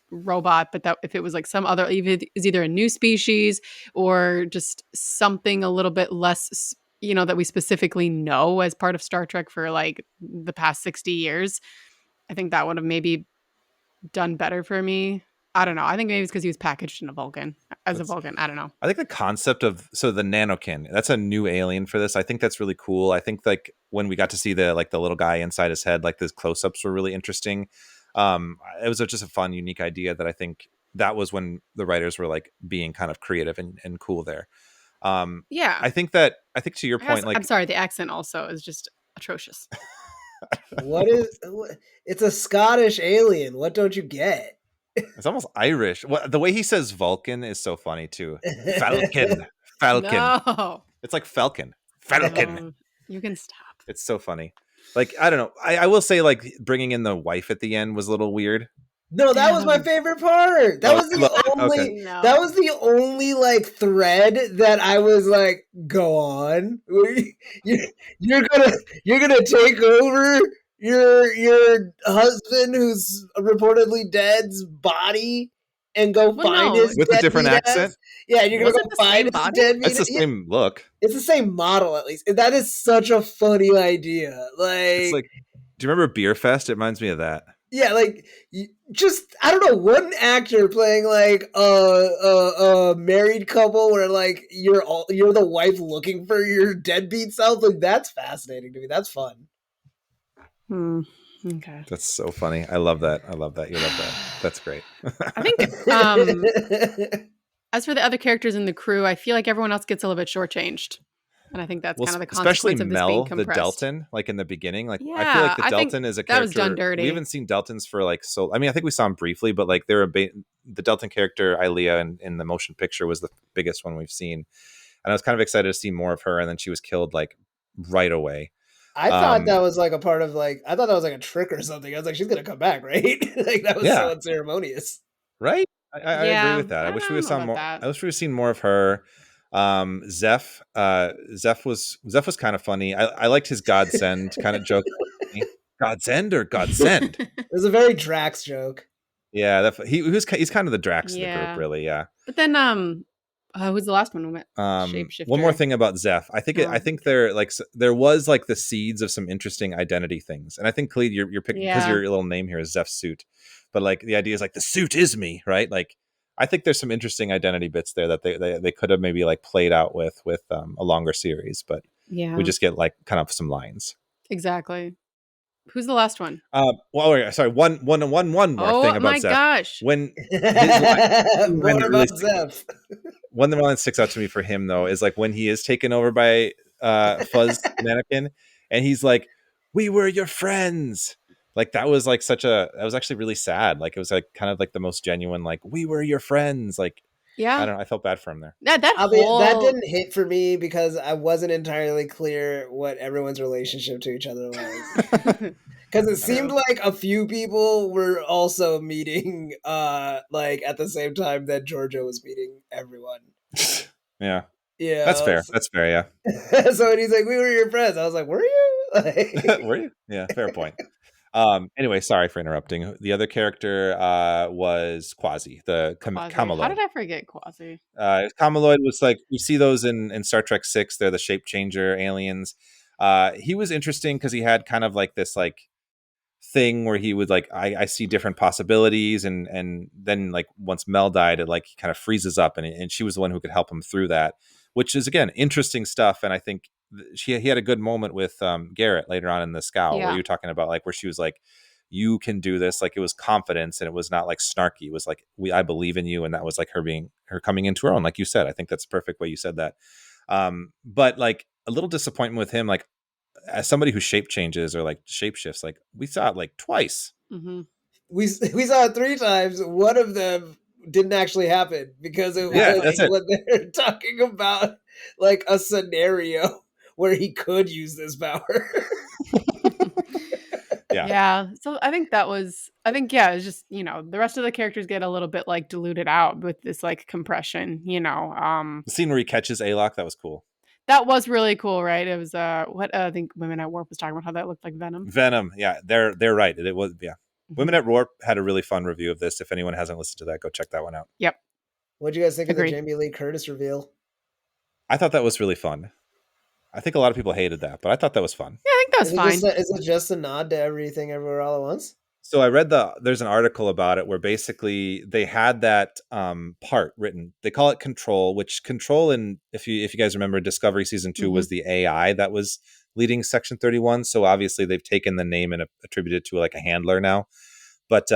robot, but that if it was like some other, is either a new species or just something a little bit less, that we specifically know as part of Star Trek for like the past 60 years, I think that would have maybe done better for me. I don't know. I think maybe it's because he was packaged in a Vulcan as a Vulcan. I don't know. I think the concept of the nanokin, that's a new alien for this. I think that's really cool. I think like when we got to see the little guy inside his head, like those close-ups were really interesting. It was just a fun, unique idea that I think that was when the writers were like being kind of creative and cool there. Yeah. I think to your point, like, I'm sorry, the accent also is just atrocious. It's a Scottish alien. What don't you get? It's almost Irish. The way he says Vulcan is so funny too. Falcon. No. It's like Falcon. You can stop. It's so funny. Like, I don't know. I will say like bringing in the wife at the end was a little weird. No, that was my favorite part. That was the only like thread that I was like, go on. You're gonna take over your husband who's reportedly dead's body and go find his with a different accent. Yeah, you're gonna go find his dead. It's the same look. It's the same model, at least. That is such a funny idea. Like, it's like, do you remember Beer Fest? It reminds me of that. Yeah, like just I don't know, one actor playing like a married couple where like you're the wife looking for your deadbeat self. Like that's fascinating to me. That's fun. Okay. That's so funny. I love that. You love that. That's great. I think as for the other characters in the crew, I feel like everyone else gets a little bit shortchanged. And I think that's kind of the especially consequence of this Mel, being the compressed. Delton, like in the beginning. Like Yeah, I feel like the Delton is a character that was done dirty. we haven't seen Deltons for like so. I mean, I think we saw him briefly, but like the Delton character Ilea in the motion picture was the biggest one we've seen, and I was kind of excited to see more of her. And then she was killed like right away. I thought that was like a part of like I thought that was like a trick or something. I was like, she's gonna come back, right? Like that was so unceremonious, right? I agree with that. I wish we would saw more. I wish we would seen more of her. Zeph was kind of funny. I liked his godsend kind of joke. Godsend or godsend? It was a very Drax joke. Yeah, he's kind of the Drax in the group, really. Yeah. But then who's the last one? Shapeshifter. One more thing about Zeph. I think there was like the seeds of some interesting identity things, and I think Khalid, you're picking because your little name here is Zeph's suit, but like the idea is like the suit is me, right? Like I think there's some interesting identity bits there that they could have maybe like played out with a longer series, but we just get like kind of some lines. Exactly. Who's the last one? Sorry. One more thing about Zeph. Oh my gosh! When more about Zeph. One of the lines sticks out to me for him though is like when he is taken over by Fuzz Mannequin, and he's like, "We were your friends." Like that was like that was actually really sad. Like it was like kind of like the most genuine. Like we were your friends. Like I don't know. I felt bad for him there. That didn't hit for me because I wasn't entirely clear what everyone's relationship to each other was. Because it seemed like a few people were also meeting like at the same time that Georgia was meeting everyone. Yeah. That's fair. That's fair, yeah. So when he's like, "We were your friends," I was like, "Were you?" Like... Were you? Yeah, fair point. Anyway, sorry for interrupting. The other character was Quasi, the Cameloid. How did I forget Quasi? Cameloid was like, you see those in Star Trek 6. They're the shape changer aliens. He was interesting because he had kind of like this like thing where he would like, I see different possibilities, and then like once Mel died, it like he kind of freezes up, and she was the one who could help him through that, which is again interesting stuff. And I think he had a good moment with Garrett later on in the Scowl, where you're talking about like where she was like, "You can do this." Like it was confidence, and it was not like snarky. It was like, I believe in you, and that was like her coming into her own. Like you said, I think that's the perfect way you said that. But like a little disappointment with him, like as somebody who shape changes or like shape shifts, like we saw it like twice. Mm-hmm. We saw it 3 times. One of them didn't actually happen because it was when they're talking about like a scenario where he could use this power. Yeah. So I think it's just, the rest of the characters get a little bit like diluted out with this like compression, The scene where he catches Alok, that was cool. That was really cool, right? It was what I think Women at Warp was talking about, how that looked like Venom. Yeah, they're right. It was, yeah. Mm-hmm. Women at Warp had a really fun review of this. If anyone hasn't listened to that, go check that one out. Yep. What'd you guys think of the Jamie Lee Curtis reveal? I thought that was really fun. I think a lot of people hated that, but I thought that was fun. Yeah, I think that was fine. Is it just a nod to Everything Everywhere All at Once? So I read there's an article about it where basically they had that part written. They call it Control, which Control, and if you guys remember, Discovery season 2 was the AI that was leading Section 31. So obviously they've taken the name and attributed it to like a handler now. But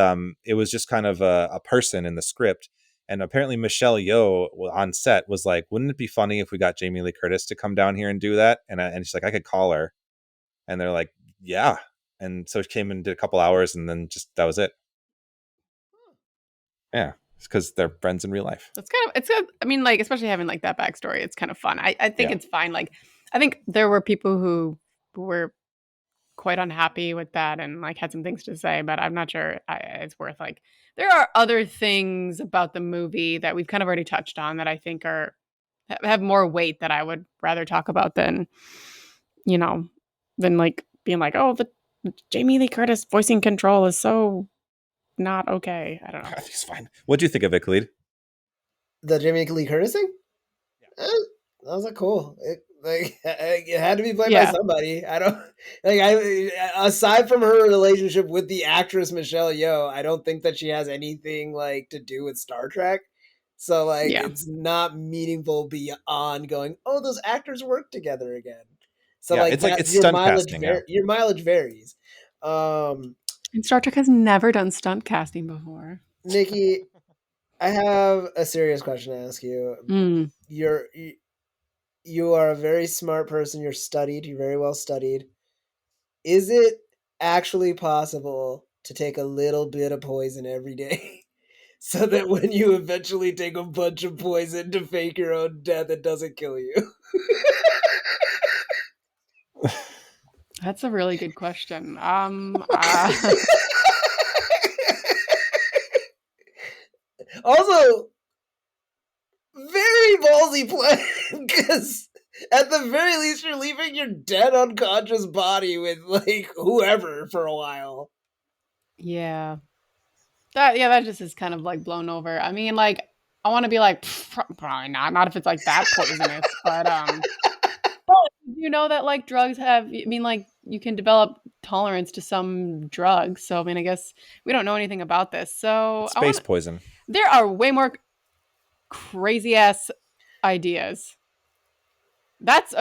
it was just kind of a person in the script. And apparently Michelle Yeoh on set was like, "Wouldn't it be funny if we got Jamie Lee Curtis to come down here and do that?" And she's like, "I could call her." And they're like, "Yeah." And so she came and did a couple hours, and then just that was it. Yeah, it's because they're friends in real life. I mean, like, especially having like that backstory, it's kind of fun. I think it's fine. Like, I think there were people who were quite unhappy with that and like had some things to say, but I'm not sure it's worth like. There are other things about the movie that we've kind of already touched on that I think have more weight that I would rather talk about than like being like, oh, the Jamie Lee Curtis voicing Control is so not okay. I don't know. I think it's fine. What do you think of it, Khalid? The Jamie Lee Curtis thing? Yeah. That was like cool. Like it had to be played by somebody. I don't aside from her relationship with the actress Michelle Yeoh, I don't think that she has anything like to do with Star Trek. So like it's not meaningful beyond going, oh, those actors work together again. So like it's like it's stunt casting. Your mileage varies. And Star Trek has never done stunt casting before. Nikki, I have a serious question to ask you. You are a very smart person. You're studied. You're very well studied. Is it actually possible to take a little bit of poison every day so that when you eventually take a bunch of poison to fake your own death, it doesn't kill you? That's a really good question. Also, very ballsy plan, because at the very least you're leaving your dead unconscious body with like whoever for a while. Yeah. That just is kind of like blown over. I mean, like, I want to be like, probably not if it's like that poisonous, but you know that like drugs have, I mean, like you can develop tolerance to some drugs. So I mean, I guess we don't know anything about this. So space poison. There are way more crazy ass ideas. That's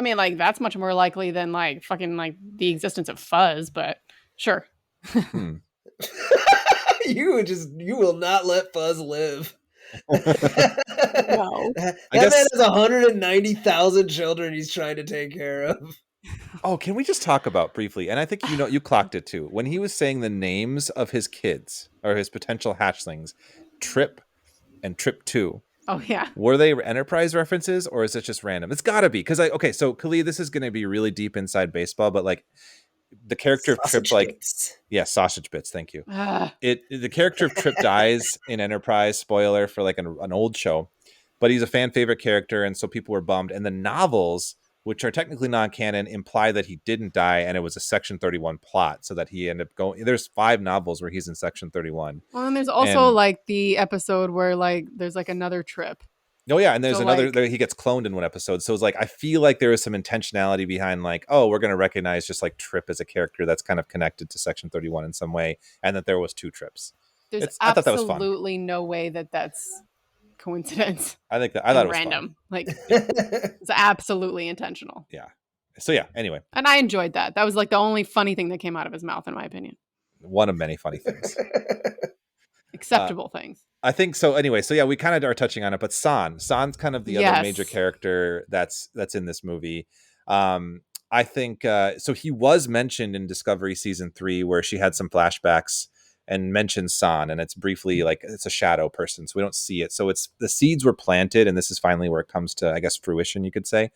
much more likely than like fucking like the existence of fuzz, but sure. You will not let fuzz live. No. That man has 190,000 children he's trying to take care of. Oh, can we just talk about briefly? And I think you clocked it too. When he was saying the names of his kids or his potential hatchlings, Trip and Trip 2. Oh yeah. Were they Enterprise references or is it just random? It's got to be, because so Khalid, this is going to be really deep inside baseball, but like the character of Trip, sausage bits. Thank you. The character of Trip dies in Enterprise. Spoiler for like an old show, but he's a fan favorite character, and so people were bummed. And the novels, which are technically non-canon, imply that he didn't die and it was a Section 31 plot, so that he ended up going. There's 5 novels where he's in Section 31. Well, and there's also like the episode where like there's like another Trip. Oh yeah, and there's another. He gets cloned in one episode, so it's like I feel like there is some intentionality behind like, oh, we're going to recognize just like Trip as a character that's kind of connected to Section 31 in some way, and that there was 2 Trips. I thought that was fun. Absolutely no way that that's coincidence. I thought it was random. Like it's absolutely intentional. Yeah. So yeah. Anyway, and I enjoyed that. That was like the only funny thing that came out of his mouth, in my opinion. One of many funny things. Acceptable things. I think so. Anyway, so yeah, we kind of are touching on it, but San's kind of the other major character that's in this movie. I think so. He was mentioned in Discovery season 3, where she had some flashbacks and mentions San, and it's briefly like it's a shadow person, so we don't see it. So it's the seeds were planted, and this is finally where it comes to, I guess, fruition, you could say.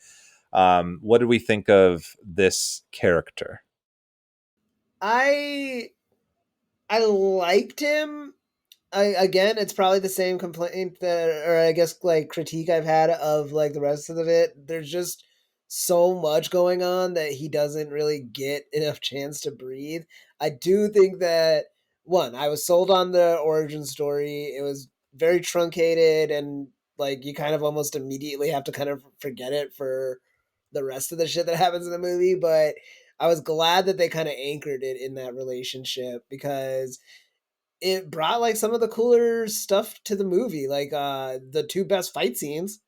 What did we think of this character? I liked him. Again, it's probably the same complaint or I guess like critique I've had of like the rest of it. There's just so much going on that he doesn't really get enough chance to breathe. I do think that I was sold on the origin story. It was very truncated, and like you kind of almost immediately have to kind of forget it for the rest of the shit that happens in the movie. But I was glad that they kind of anchored it in that relationship, because it brought like some of the cooler stuff to the movie. Like the 2 best fight scenes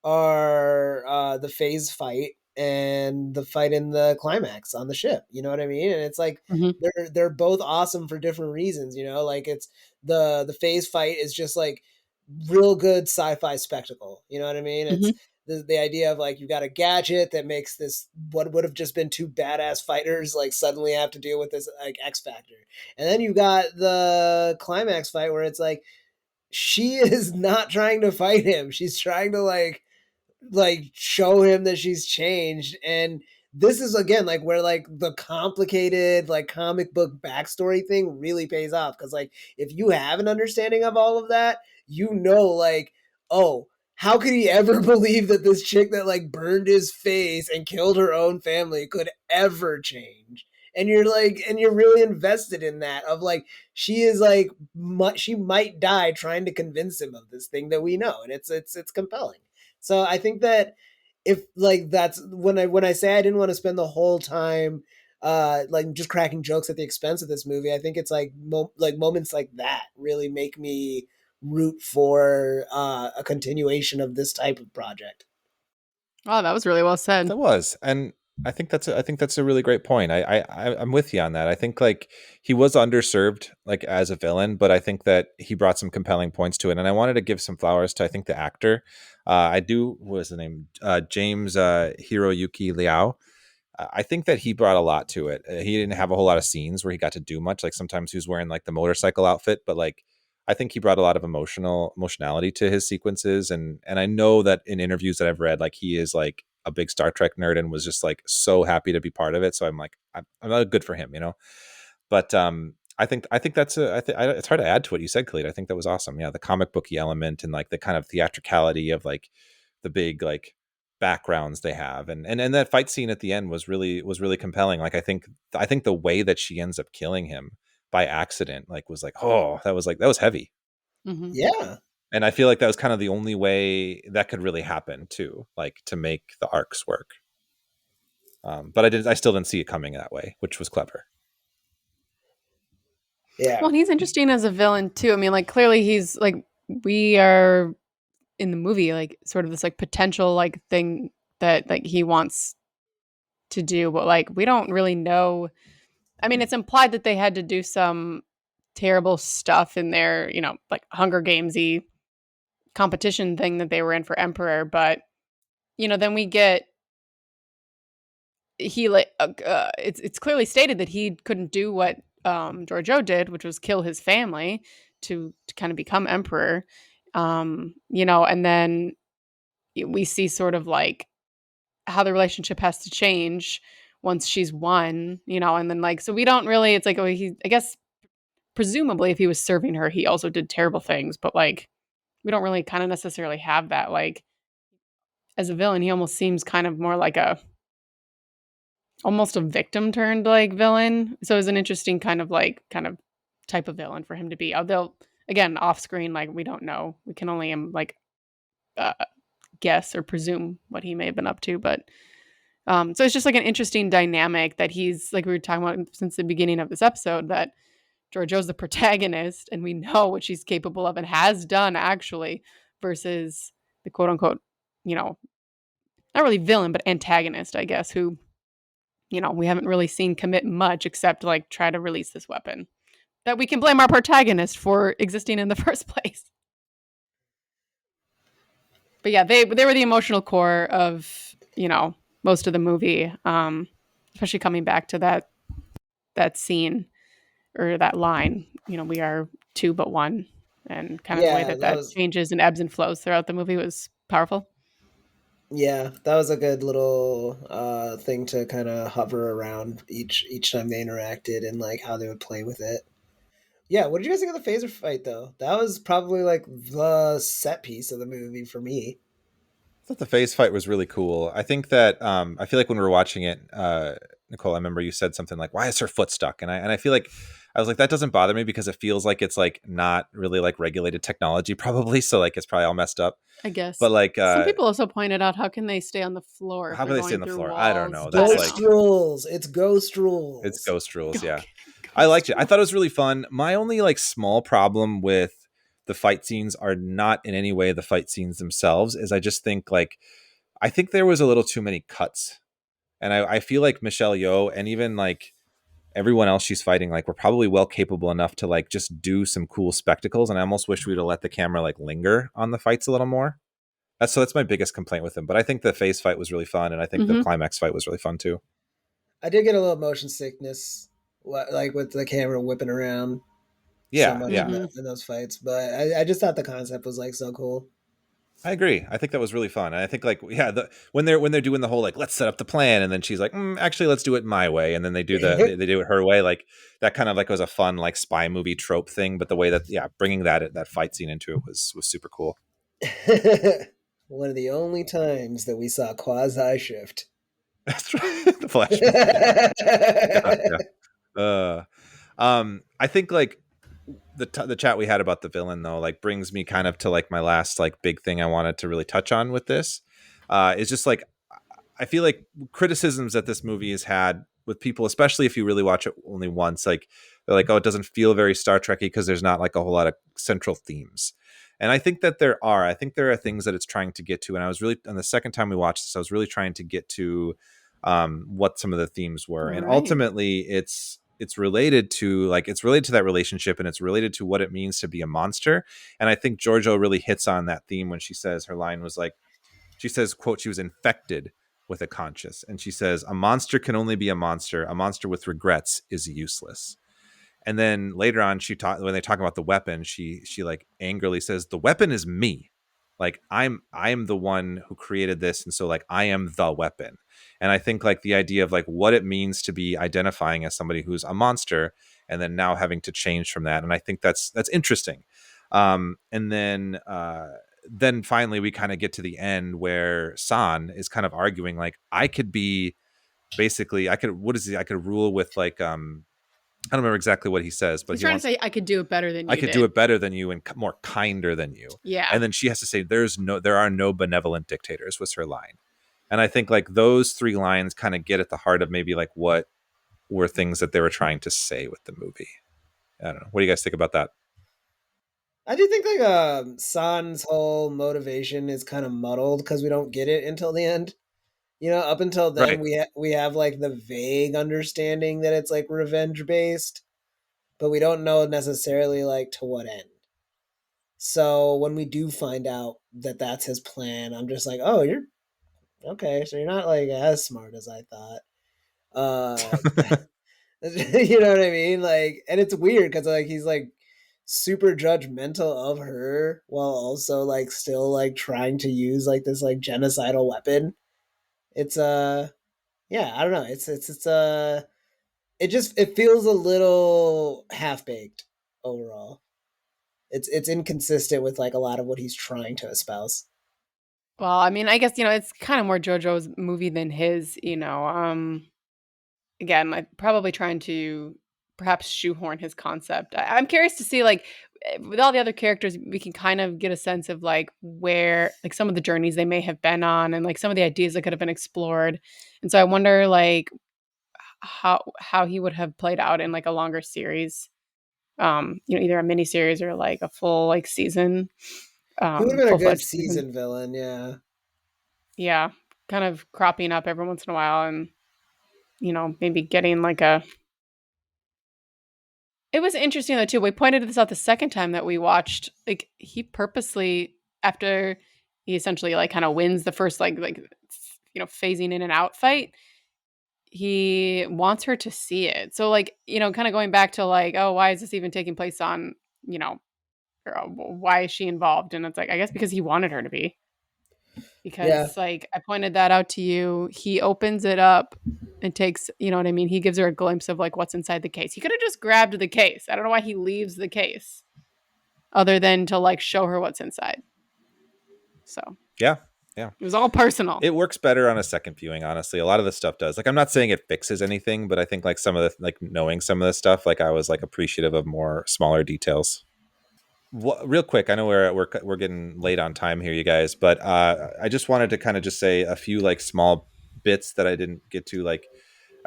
are the phase fight and the fight in the climax on the ship. You know what I mean? And it's like they're both awesome for different reasons. You know, like it's the phase fight is just like real good sci-fi spectacle. You know what I mean? It's the idea of like you got a gadget that makes this what would have just been 2 badass fighters like suddenly have to deal with this like X factor. And then you got the climax fight where it's like she is not trying to fight him. She's trying to like show him that she's changed. And this is again like where like the complicated like comic book backstory thing really pays off, because like if you have an understanding of all of that, you know, like, oh, how could he ever believe that this chick that like burned his face and killed her own family could ever change? And you're really invested in that of like, she is like, she might die trying to convince him of this thing that we know. And it's compelling. So I think that if like that's when I say I didn't want to spend the whole time like just cracking jokes at the expense of this movie, I think it's like moments like that really make me root for a continuation of this type of project. Oh, that was really well said. That was, and I think that's a really great point. I'm with you on that. I think like he was underserved like as a villain, but I think that he brought some compelling points to it. And I wanted to give some flowers to I think the actor. What was the name? James Hiroyuki Liao. I think that he brought a lot to it. He didn't have a whole lot of scenes where he got to do much. Like sometimes he was wearing like the motorcycle outfit, but like I think he brought a lot of emotionality to his sequences. And I know that in interviews that I've read, like he is like a big Star Trek nerd and was just like so happy to be part of it. So I'm like, I'm good for him, you know. But I think that's it's hard to add to what you said, Khalid. I think that was awesome. Yeah, the comic booky element and like the kind of theatricality of like the big like backgrounds they have, and that fight scene at the end was really compelling. Like I think the way that she ends up killing him by accident like was like, oh, that was heavy. Mm-hmm. Yeah. And I feel like that was kind of the only way that could really happen too, like to make the arcs work. But I still didn't see it coming that way, which was clever. Yeah. Well, he's interesting as a villain too. I mean, like clearly he's like, we are in the movie like sort of this like potential like thing that like he wants to do, but like we don't really know. I mean, it's implied that they had to do some terrible stuff in their, you know, like Hunger Games-y competition thing that they were in for Emperor, but you know, then we get he like it's clearly stated that he couldn't do what Giorgio did, which was kill his family to kind of become emperor. You know, and then we see sort of like how the relationship has to change once she's won, you know, and then like so we don't really, it's like, oh, he, I guess presumably if he was serving her, he also did terrible things, but like we don't really kind of necessarily have that. Like as a villain, he almost seems kind of more like almost a victim turned like villain. So it's an interesting kind of type of villain for him to be. Although again, off screen, like we don't know. We can only like guess or presume what he may have been up to. But so it's just like an interesting dynamic that he's like we were talking about since the beginning of this episode, that Giorgio's the protagonist and we know what she's capable of and has done actually, versus the quote unquote, you know, not really villain, but antagonist, I guess, who, you know, we haven't really seen commit much except like try to release this weapon that we can blame our protagonist for existing in the first place. But yeah, they were the emotional core of, you know, most of the movie, especially coming back to that scene or that line, you know, we are two but one, and kind of the way that changes and ebbs and flows throughout the movie was powerful. Yeah, that was a good little thing to kind of hover around each time they interacted and like how they would play with it. Yeah, what did you guys think of the phaser fight though? That was probably like the set piece of the movie for me. I thought the phase fight was really cool. I think that I feel like when we were watching it, Nicole, I remember you said something like, "Why is her foot stuck?" And I feel like I was like, that doesn't bother me because it feels like it's like not really like regulated technology, probably. So like it's probably all messed up, I guess. But like some people also pointed out, how can they stay on the floor? How can they stay on the floor? Walls? I don't know. That's ghost rules. It's ghost rules. It's ghost rules. Yeah, I liked it. I thought it was really fun. My only like small problem with the fight scenes are not in any way the fight scenes themselves, is I just think like I think there was a little too many cuts, and I feel like Michelle Yeoh and even like everyone else she's fighting like were probably well capable enough to like just do some cool spectacles, and I almost wish we'd have let the camera like linger on the fights a little more. That's my biggest complaint with them. But I think the face fight was really fun, and I think the climax fight was really fun too. I did get a little motion sickness, like with the camera whipping around. Yeah, so much yeah. in those fights, but I just thought the concept was like so cool. I agree. I think that was really fun. And I think like, yeah, when they're doing the whole, like, let's set up the plan. And then she's like, actually, let's do it my way. And then they do they do it her way. Like that kind of like was a fun, like spy movie trope thing. But the way that, yeah, bringing that fight scene into it was super cool. One of the only times that we saw quasi shift. That's right. The flash. I think like the chat we had about the villain though, like brings me kind of to like my last like big thing I wanted to really touch on with this, is just like I feel like criticisms that this movie has had with people, especially if you really watch it only once, like they're like, oh, it doesn't feel very Star Trek-y because there's not like a whole lot of central themes. And I think that there are. I think there are things that it's trying to get to. And I was really, on the second time we watched this, I was really trying to get to what some of the themes were. All and right. ultimately, it's related to that relationship, and it's related to what it means to be a monster. And I think Giorgio really hits on that theme when she says, her line was like, she says, quote, she was infected with a conscience. And she says, a monster can only be a monster. A monster with regrets is useless. And then later on, when they talk about the weapon, she like angrily says, the weapon is me. Like I'm the one who created this. And so like, I am the weapon. And I think like the idea of like what it means to be identifying as somebody who's a monster and then now having to change from that. And I think that's interesting. And then finally we kind of get to the end where San is kind of arguing like, I could rule with like, I don't remember exactly what he says, but he's trying to say, I could do it better than you. I could do it better than you and more kinder than you. Yeah. And then she has to say, there are no benevolent dictators, was her line. And I think like those three lines kind of get at the heart of maybe like what were things that they were trying to say with the movie. I don't know. What do you guys think about that? I do think like San's whole motivation is kind of muddled because we don't get it until the end. You know, up until then, Right. we have like the vague understanding that it's like revenge based, but we don't know necessarily like to what end. So when we do find out that that's his plan, I'm just like, oh, you're okay. So you're not like as smart as I thought. You know what I mean? Like, and it's weird because like he's like super judgmental of her while also like still like trying to use like this like genocidal weapon. It's yeah, I don't know. It's it feels a little half baked overall. It's inconsistent with like a lot of what he's trying to espouse. Well, I mean, I guess, it's kind of more JoJo's movie than his, again, like probably trying to perhaps shoehorn his concept. I'm curious to see, like, with all the other characters, we can kind of get a sense of like where, like some of the journeys they may have been on and like some of the ideas that could have been explored. And so I wonder like how he would have played out in like a longer series, either a mini series or like a full like season. He would have been a good Full-fledged season villain, yeah. Yeah, kind of cropping up every once in a while and, maybe getting like It was interesting though too. We pointed this out the second time that we watched. Like he purposely, after he essentially like kind of wins the first phasing in and out fight, he wants her to see it. So like, kind of going back to like, oh, why is this even taking place on, why is she involved? And it's like, I guess because he wanted her to be. Because like I pointed that out to you, he opens it up and takes, you know what I mean? He gives her a glimpse of like what's inside the case. He could have just grabbed the case. I don't know why he leaves the case other than to like show her what's inside. So yeah, it was all personal. It works better on a second viewing, honestly. A lot of the stuff does. Like I'm not saying it fixes anything, but I think like some of the like knowing some of the stuff, like I was like appreciative of more smaller details. Real quick, I know we're getting late on time here, you guys, but I just wanted to kind of just say a few like small bits that I didn't get to. Like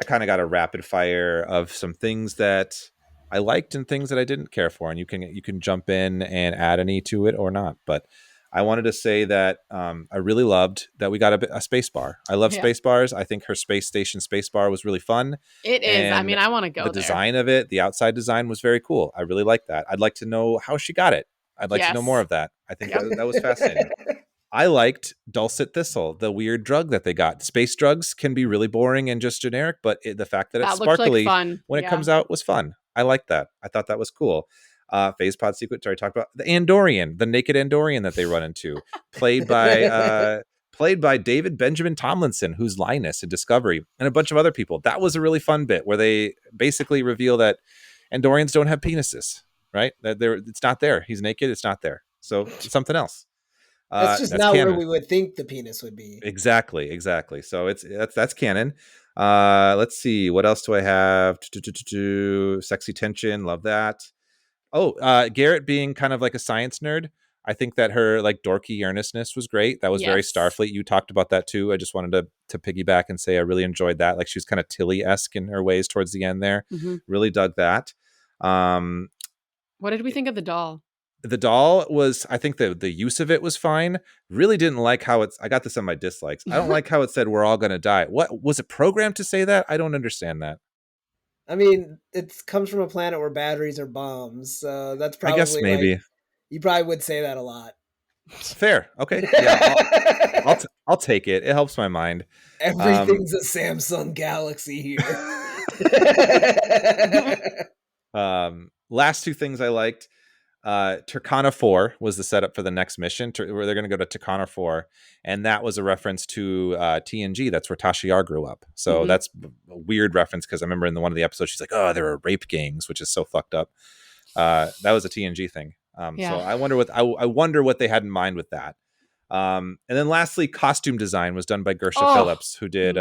I kind of got a rapid fire of some things that I liked and things that I didn't care for, and you can jump in and add any to it or not. But I wanted to say that I really loved that we got a space bar. I love space bars. I think her space station space bar was really fun. It is. I mean, I want to go there. The design of it, the outside design was very cool. I really like that. I'd like to know how she got it. I'd like to know more of that. I think that was fascinating. I liked Dulcet Thistle, the weird drug that they got. Space drugs can be really boring and just generic, but the fact that it's sparkly when it comes out was fun. I liked that. I thought that was cool. Phase pod sequence. I talked about the Andorian, the naked Andorian that they run into, played by David Benjamin Tomlinson, who's Linus in Discovery, and a bunch of other people. That was a really fun bit where they basically reveal that Andorians don't have penises, right? That it's not there. He's naked. It's not there. So it's something else. That's just not canon. Where we would think the penis would be. Exactly. So that's canon. Let's see. What else do I have? Sexy tension. Love that. Oh, Garrett being kind of like a science nerd I think that her like dorky earnestness was great. That was very Yes. Starfleet. You talked about that too. I just wanted to piggyback and say I really enjoyed that. Like she was kind of Tilly-esque in her ways towards the end there. Really dug that. What did we think of the doll? The doll was, I think the use of it was fine. Really didn't like how I got this on my dislikes. I don't like how it said we're all going to die. What was it programmed to say that? I don't understand that. I mean, it comes from a planet where batteries are bombs. So that's probably, I guess maybe. like, you probably would say that a lot. Fair. Okay. Yeah. I'll take it. It helps my mind. Everything's a Samsung Galaxy here. Last two things I liked. Turkana 4 was the setup for the next mission where they're going to go to Turkana 4, and that was a reference to TNG. That's where Tasha Yar grew up. So that's a weird reference because I remember in one of the episodes she's like, "Oh, there are rape gangs," which is so fucked up. That was a TNG thing. So I wonder what they had in mind with that. And then lastly, costume design was done by Gersha Phillips, who did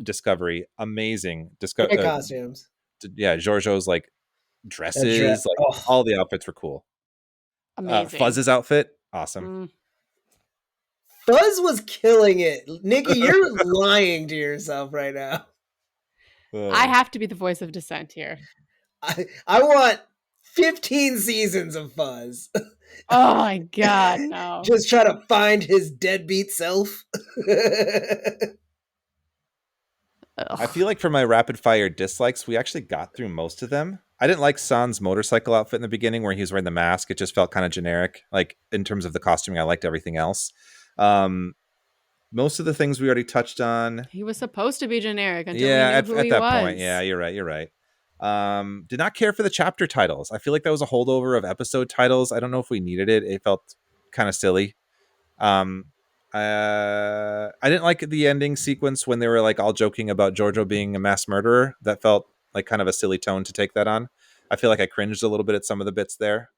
Discovery. Amazing costumes. Yeah, Giorgio's like dresses, all the outfits were cool. Amazing. Fuzz's outfit, awesome. Fuzz was killing it. Nikki, you're lying to yourself right now. I have to be the voice of dissent here. I want 15 seasons of Fuzz. Oh my god, no. Just try to find his deadbeat self. I feel like for my rapid fire dislikes, we actually got through most of them. I didn't like San's motorcycle outfit in the beginning where he was wearing the mask. It just felt kind of generic. Like in terms of the costuming, I liked everything else. Most of the things we already touched on. He was supposed to be generic until we knew who he was. Point. Yeah, you're right. Did not care for the chapter titles. I feel like that was a holdover of episode titles. I don't know if we needed it. It felt kind of silly. I didn't like the ending sequence when they were like all joking about Giorgio being a mass murderer. That felt like kind of a silly tone to take that on. I feel like I cringed a little bit at some of the bits there.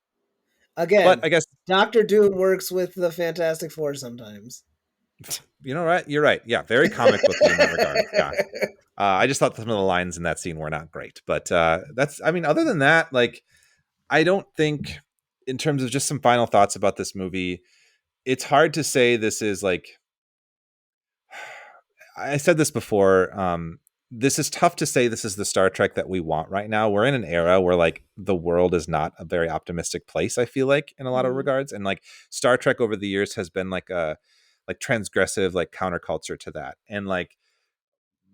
Again, but I guess Doctor Doom works with the Fantastic Four sometimes. You know, right? You're right. Yeah, very comic booky in that regard. Yeah. I just thought some of the lines in that scene were not great, but other than that, like, I don't think, in terms of just some final thoughts about this movie, it's hard to say this is like, I said this before, this is tough to say this is the Star Trek that we want right now. We're in an era where like the world is not a very optimistic place, I feel like, in a lot of regards. And like Star Trek over the years has been like a transgressive, like counterculture to that. And like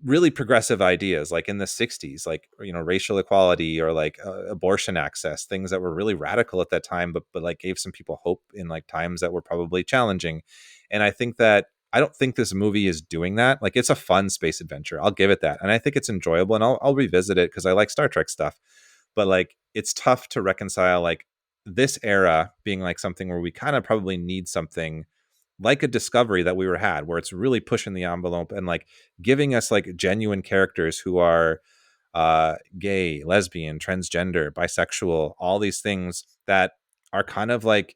really progressive ideas, like in the 60s, like, you know, racial equality or like abortion access, things that were really radical at that time, but like gave some people hope in like times that were probably challenging. And I think that I don't think this movie is doing that. Like, it's a fun space adventure. I'll give it that. And I think it's enjoyable, and I'll revisit it because I like Star Trek stuff. But like, it's tough to reconcile like this era being like something where we kind of probably need something like a Discovery that we had, where it's really pushing the envelope and like giving us like genuine characters who are gay, lesbian, transgender, bisexual, all these things that are kind of like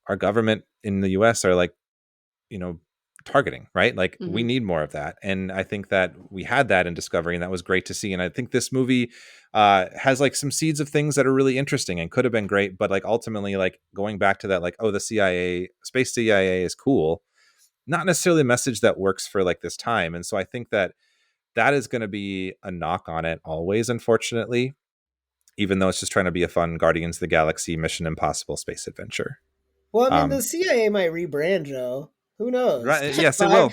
our government in the US are like, you know, targeting, right? Like we need more of that. And I think that we had that in Discovery, and that was great to see. And I think this movie has like some seeds of things that are really interesting and could have been great, but like ultimately, like going back to that, like, oh, the CIA, space CIA is cool, not necessarily a message that works for like this time. And so I think that that is going to be a knock on it always, unfortunately, even though it's just trying to be a fun Guardians of the Galaxy Mission Impossible space adventure. Well, I mean, the CIA might rebrand, Joe. Who knows? Right? Yes, it will.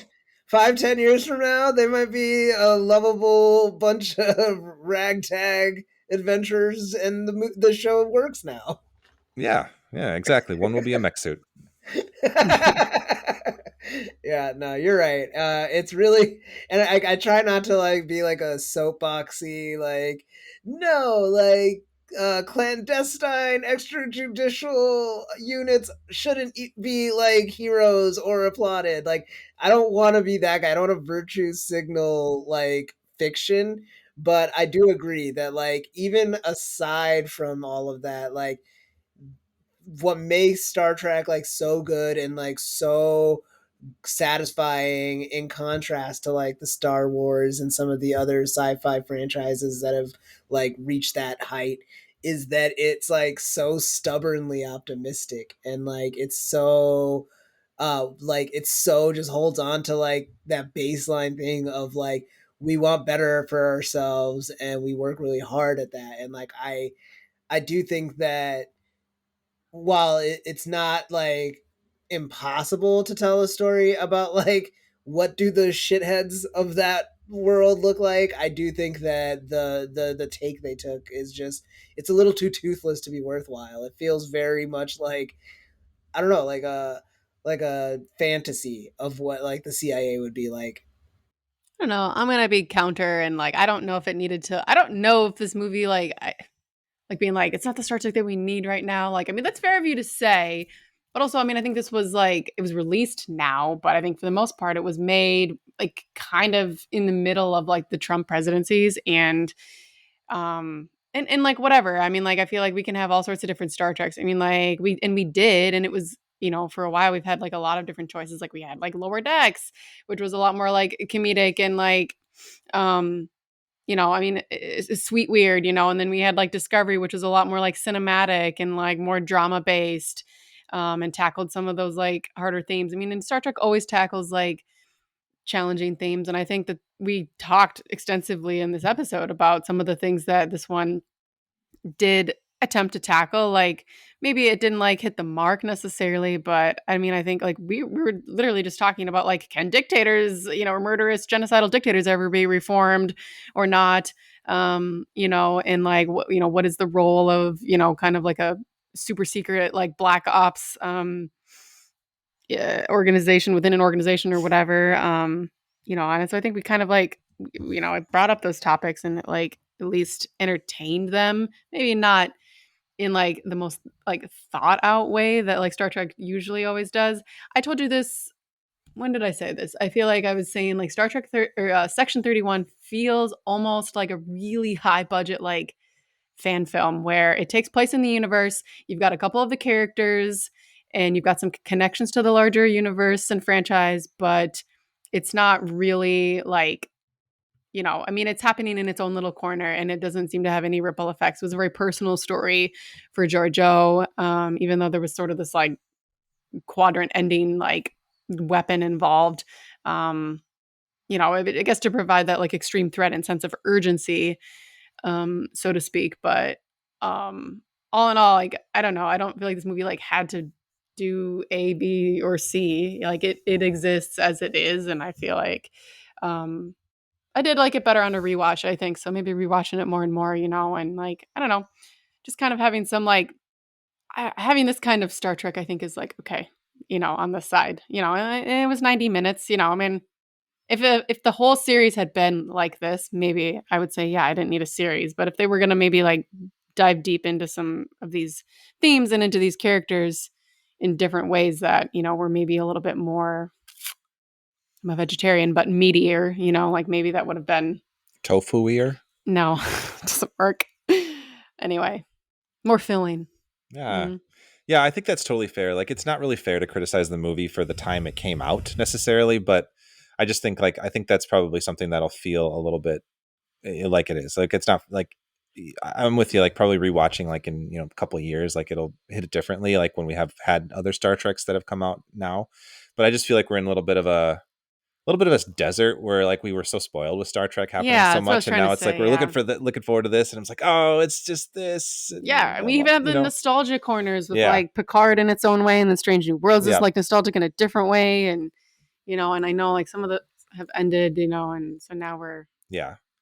5-10 years from now, they might be a lovable bunch of ragtag adventures, and the show works now. Yeah, exactly. One will be a mech suit. Yeah, no, you're right. It's really, and I try not to like be like a soapboxy, like, no, like, clandestine extrajudicial units shouldn't be like heroes or applauded. Like, I don't want to be that guy. I don't want to virtue signal like fiction, but I do agree that like even aside from all of that, like what makes Star Trek like so good and like so satisfying in contrast to like the Star Wars and some of the other sci-fi franchises that have like reached that height is that it's like so stubbornly optimistic, and like it's so just holds on to like that baseline thing of like we want better for ourselves and we work really hard at that. And like I do think that while it's not like impossible to tell a story about like what do the shitheads of that world look like, I do think that the take they took is just, it's a little too toothless to be worthwhile. It feels very much like, I don't know, like a fantasy of what like the CIA would be like. I don't know. I'm gonna be counter, and like I don't know if it needed to. I don't know if this movie like being like, it's not the Star Trek that we need right now. Like, I mean, that's fair of you to say, but also, I mean, I think this was like, it was released now, but I think for the most part, it was made like kind of in the middle of like the Trump presidencies, and like whatever. I mean, like I feel like we can have all sorts of different Star Treks. I mean, like we did, and it was, you know, for a while we've had like a lot of different choices. Like we had like Lower Decks, which was a lot more like comedic and like you know, I mean, it's sweet weird, you know, and then we had like Discovery, which was a lot more like cinematic and like more drama based, and tackled some of those like harder themes. I mean, and Star Trek always tackles like challenging themes, and I think that we talked extensively in this episode about some of the things that this one did attempt to tackle. Like maybe it didn't like hit the mark necessarily, but I mean, I think like we were literally just talking about like, can dictators, you know, or murderous genocidal dictators ever be reformed or not? You know, and like what, you know, what is the role of, you know, kind of like a super secret like black ops organization within an organization or whatever. You know, and so I think we kind of like, you know, I brought up those topics and like at least entertained them, maybe not in like the most like thought out way that like Star Trek usually always does. I told you this. When did I say this? I feel like I was saying like Star Trek Section 31 feels almost like a really high budget like fan film where it takes place in the universe. You've got a couple of the characters and you've got some connections to the larger universe and franchise, but it's not really like, you know, I mean, it's happening in its own little corner and it doesn't seem to have any ripple effects. It was a very personal story for Giorgio, even though there was sort of this like quadrant ending like weapon involved. You know, I guess to provide that like extreme threat and sense of urgency, so to speak. But all in all, like, I don't know. I don't feel like this movie like had to do A, B, or C. Like it exists as it is. And I feel like I did like it better on a rewatch, I think. So maybe rewatching it more and more, you know, and like, I don't know, just kind of having some like, having this kind of Star Trek, I think is like, okay, you know, on the side, you know, and it was 90 minutes, you know, I mean, if the whole series had been like this, maybe I would say, yeah, I didn't need a series. But if they were going to maybe like dive deep into some of these themes and into these characters in different ways that, you know, were maybe a little bit more, I'm a vegetarian, but meatier, you know, like maybe that would have been tofu-ier. No, doesn't work. Anyway, more filling. Yeah. Mm-hmm. Yeah, I think that's totally fair. Like, it's not really fair to criticize the movie for the time it came out necessarily, but I just think like, I think that's probably something that'll feel a little bit like it is. Like, it's not like, I'm with you, like probably rewatching like in, you know, a couple of years, like it'll hit it differently, like when we have had other Star Treks that have come out now. But I just feel like we're in a little bit of a desert where like we were so spoiled with Star Trek happening so much, and now it's like we're looking forward to this, and it's like, oh, it's just this. Yeah, we even have the nostalgia corners with like Picard in its own way, and then Strange New Worlds is like nostalgic in a different way, and you know, and I know like some of the have ended, you know, and so now we're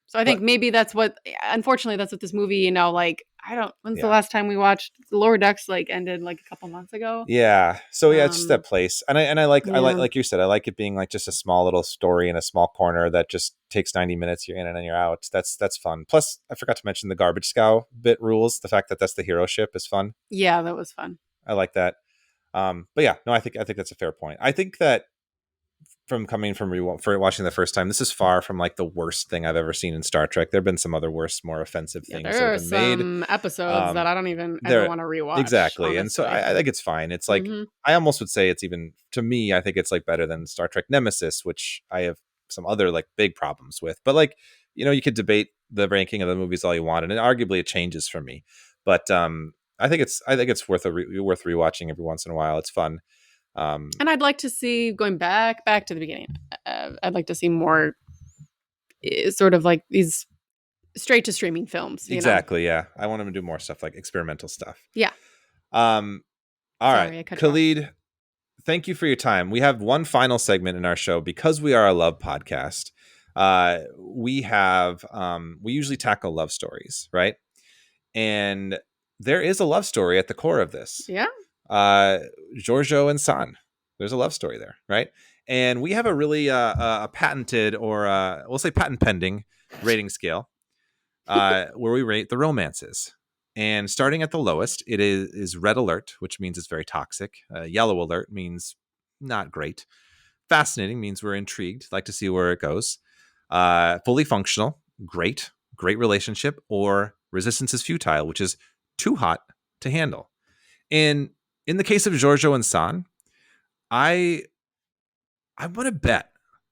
So I think maybe that's what, unfortunately, that's what this movie, you know, like, I don't, when's the last time we watched Lower Decks, like, ended, like, a couple months ago? Yeah. So, yeah, it's just that place. And I like you said, I like it being, like, just a small little story in a small corner that just takes 90 minutes, you're in and then you're out. That's fun. Plus, I forgot to mention the garbage scow bit rules. The fact that that's the hero ship is fun. Yeah, that was fun. I like that. But, yeah, no, I think that's a fair point. I think that for watching the first time, this is far from like the worst thing I've ever seen in Star Trek. There have been some other worse, more offensive things that have been made. Some episodes that I don't even ever want to rewatch. Exactly. Honestly. And so I think it's fine. It's like, I almost would say it's even, to me, I think it's like better than Star Trek Nemesis, which I have some other like big problems with. But like, you know, you could debate the ranking of the movies all you want, and arguably it changes for me. But I think it's worth worth rewatching every once in a while. It's fun. And I'd like to see, going back to the beginning, I'd like to see more sort of like these straight to streaming films. Exactly. Yeah. I want him to do more stuff like experimental stuff. Yeah. All Sorry, right. Khalid, thank you for your time. We have one final segment in our show because we are a love podcast. We usually tackle love stories, right? And there is a love story at the core of this. Yeah. Giorgio and San. There's a love story there, right? And we have a really a patented, or we'll say patent pending rating scale where we rate the romances. And starting at the lowest, it is red alert, which means it's very toxic. Yellow alert means not great. Fascinating means we're intrigued, like to see where it goes. Fully functional, great relationship. Or resistance is futile, which is too hot to handle. And in the case of Giorgio and San, I want to bet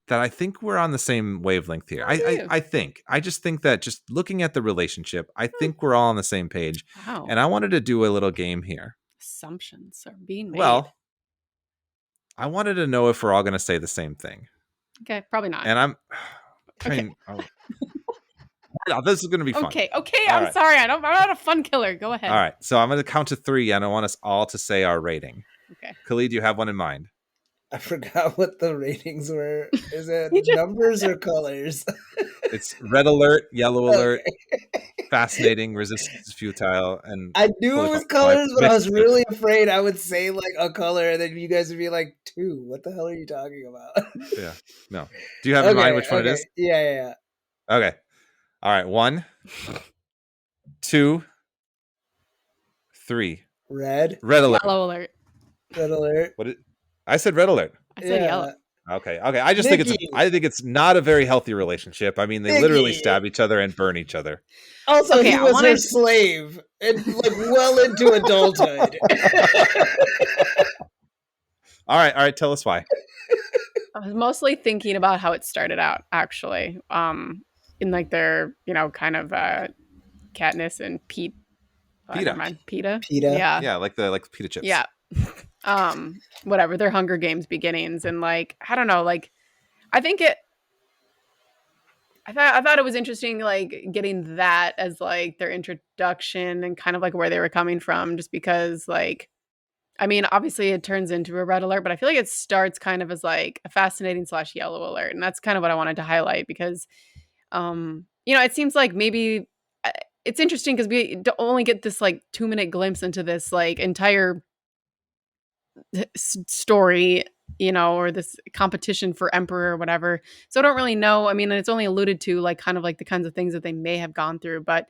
that I think we're on the same wavelength here. I just think that just looking at the relationship, I think we're all on the same page. Wow. And I wanted to do a little game here. Assumptions are being made. Well, I wanted to know if we're all going to say the same thing. Okay, probably not. And I'm trying. Okay. Oh, this is going to be fun. Okay. I'm sorry. I'm not a fun killer. Go ahead. All right. So I'm going to count to 3, and I want us all to say our rating. Okay. Khalid, do you have one in mind? I forgot what the ratings were. Is it numbers or colors? It's red alert, yellow alert, fascinating, resistance is futile, and I knew it was colors, but I was really afraid I would say like a color, and then you guys would be like, 2. What the hell are you talking about? Yeah. No. Do you have in mind which one it is? Yeah. Okay. All right. 1, 2, 3. Red alert. Yellow alert. Red alert. I said red alert. I said yellow. Okay. I just think it's not a very healthy relationship. I mean, they literally stab each other and burn each other. Also, he was her slave and like well into adulthood. All right. Tell us why. I was mostly thinking about how it started out, actually. In like their, kind of Katniss and Pete. Peta. Peta. Yeah. Yeah, like pita chips. Yeah. Whatever, their Hunger Games beginnings, and like I don't know, like I thought it was interesting, like getting that as like their introduction and kind of like where they were coming from, just because like I mean obviously it turns into a red alert, but I feel like it starts kind of as like a fascinating / yellow alert, and that's kind of what I wanted to highlight because it seems like maybe it's interesting because we only get this like 2-minute glimpse into this like entire story, or this competition for emperor or whatever. So I don't really know. I mean, it's only alluded to like kind of like the kinds of things that they may have gone through, but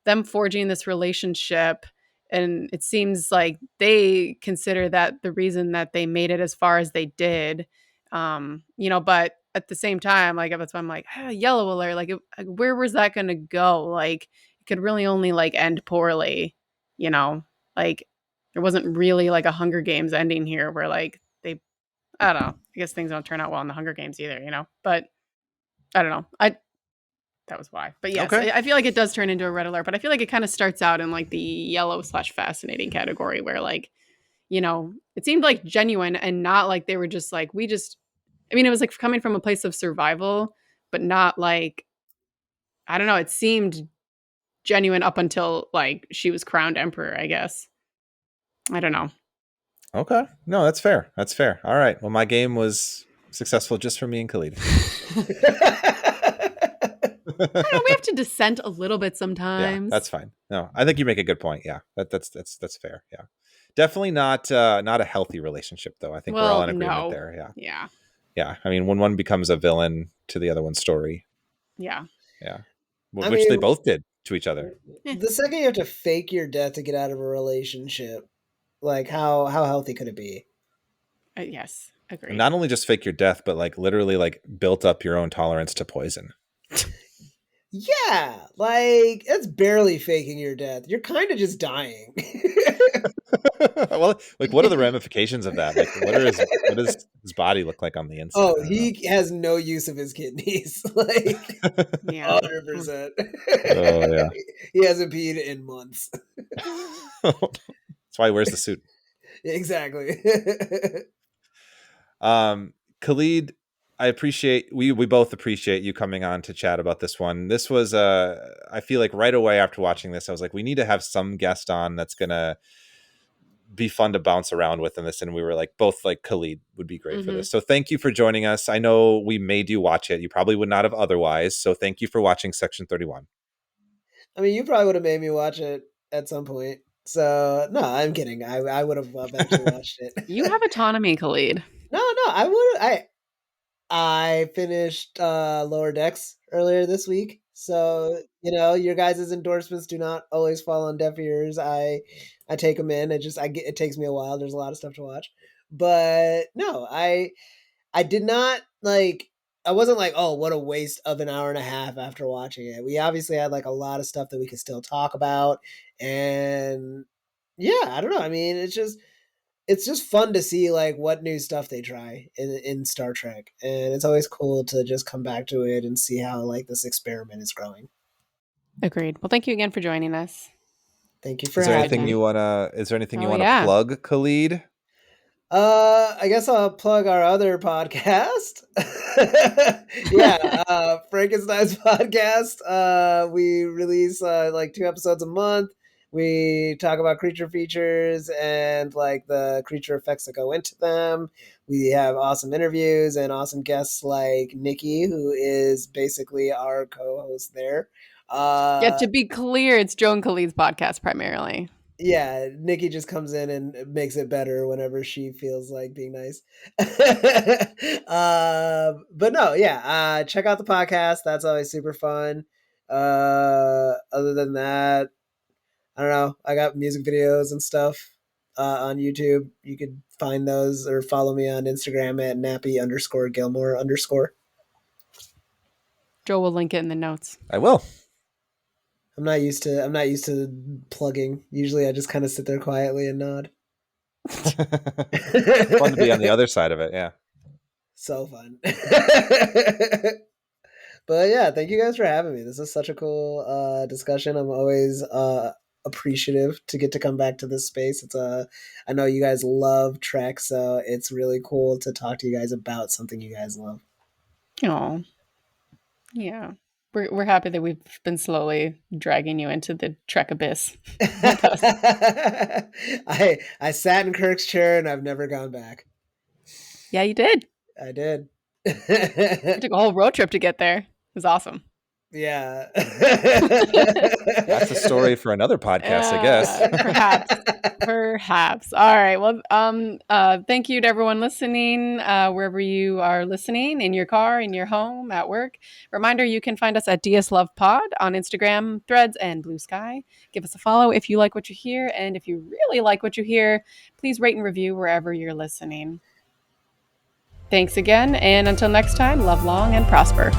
them forging this relationship, and it seems like they consider that the reason that they made it as far as they did, but at the same time, like that's why I'm like, yellow alert, like where was that going to go? Like it could really only like end poorly, like there wasn't really like a Hunger Games ending here where like I don't know. I guess things don't turn out well in the Hunger Games either, but I don't know. That was why. But yes, okay. I feel like it does turn into a red alert, but I feel like it kind of starts out in like the yellow / fascinating category where like, it seemed like genuine and not like they were just like, it was like coming from a place of survival, but not like, I don't know. It seemed genuine up until like she was crowned emperor, I guess. I don't know. Okay. No, that's fair. All right. Well, my game was successful just for me and Khalid. I don't know, we have to dissent a little bit sometimes. Yeah, that's fine. No, I think you make a good point. Yeah, that's fair. Yeah, definitely not a healthy relationship though. I think we're all in agreement there. Yeah. I mean, when one becomes a villain to the other one's story. Yeah. Which they both did to each other. The second you have to fake your death to get out of a relationship, like how healthy could it be? Yes, agreed. Not only just fake your death, but like literally like built up your own tolerance to poison. Yeah, like it's barely faking your death. You're kind of just dying. Well, like, what are the ramifications of that? Like, what does his body look like on the inside? Oh, he has no use of his kidneys. Like, Yeah. 100%. Oh yeah. He hasn't peed in months. That's why he wears the suit. Exactly. Khalid, we both appreciate you coming on to chat about this one. This was I feel like right away after watching this, I was like, we need to have some guest on that's gonna be fun to bounce around with in this, and we were like, both like, Khalid would be great for this. So thank you for joining us. I know we made you watch it. You probably would not have otherwise. So thank you for watching Section 31. I mean, you probably would have made me watch it at some point. So no, I'm kidding. I would have eventually watched it. You have autonomy, Khalid. No, I finished Lower Decks earlier this week. So, your guys' endorsements do not always fall on deaf ears. I take them in. It takes me a while. There's a lot of stuff to watch. But no, I did not I wasn't like, oh, what a waste of an hour and a half after watching it. We obviously had like a lot of stuff that we could still talk about. And yeah, I don't know. I mean, it's just fun to see like what new stuff they try in Star Trek, and it's always cool to just come back to it and see how like this experiment is growing. Agreed. Well, thank you again for joining us. Thank you for Is there having anything me. you wanna plug, Khalid? I guess I'll plug our other podcast. Yeah, Frankenstein's podcast. We release like 2 episodes a month. We talk about creature features and like the creature effects that go into them. We have awesome interviews and awesome guests like Nikki, who is basically our co-host there. Yeah, to be clear, it's Joe and Khalid's podcast primarily. Yeah, Nikki just comes in and makes it better whenever she feels like being nice. But no, yeah, check out the podcast. That's always super fun. Other than that, I don't know. I got music videos and stuff on YouTube. You could find those or follow me on Instagram at nappy_Gilmore_. Joe will link it in the notes. I will. I'm not used to plugging. Usually I just kind of sit there quietly and nod. Fun to be on the other side of it, yeah. So fun. But yeah, thank you guys for having me. This is such a cool discussion. I'm always appreciative to get to come back to this space. I know you guys love Trek, so it's really cool to talk to you guys about something you guys love. Oh, yeah. We're happy that we've been slowly dragging you into the Trek abyss. I sat in Kirk's chair and I've never gone back. Yeah, you did. I did. We took a whole road trip to get there. It was awesome. Yeah. That's a story for another podcast, I guess. Perhaps. All right. Well, thank you to everyone listening, wherever you are listening, in your car, in your home, at work. Reminder, you can find us at DS Love Pod on Instagram, Threads, and Blue Sky. Give us a follow if you like what you hear. And if you really like what you hear, please rate and review wherever you're listening. Thanks again. And until next time, love long and prosper.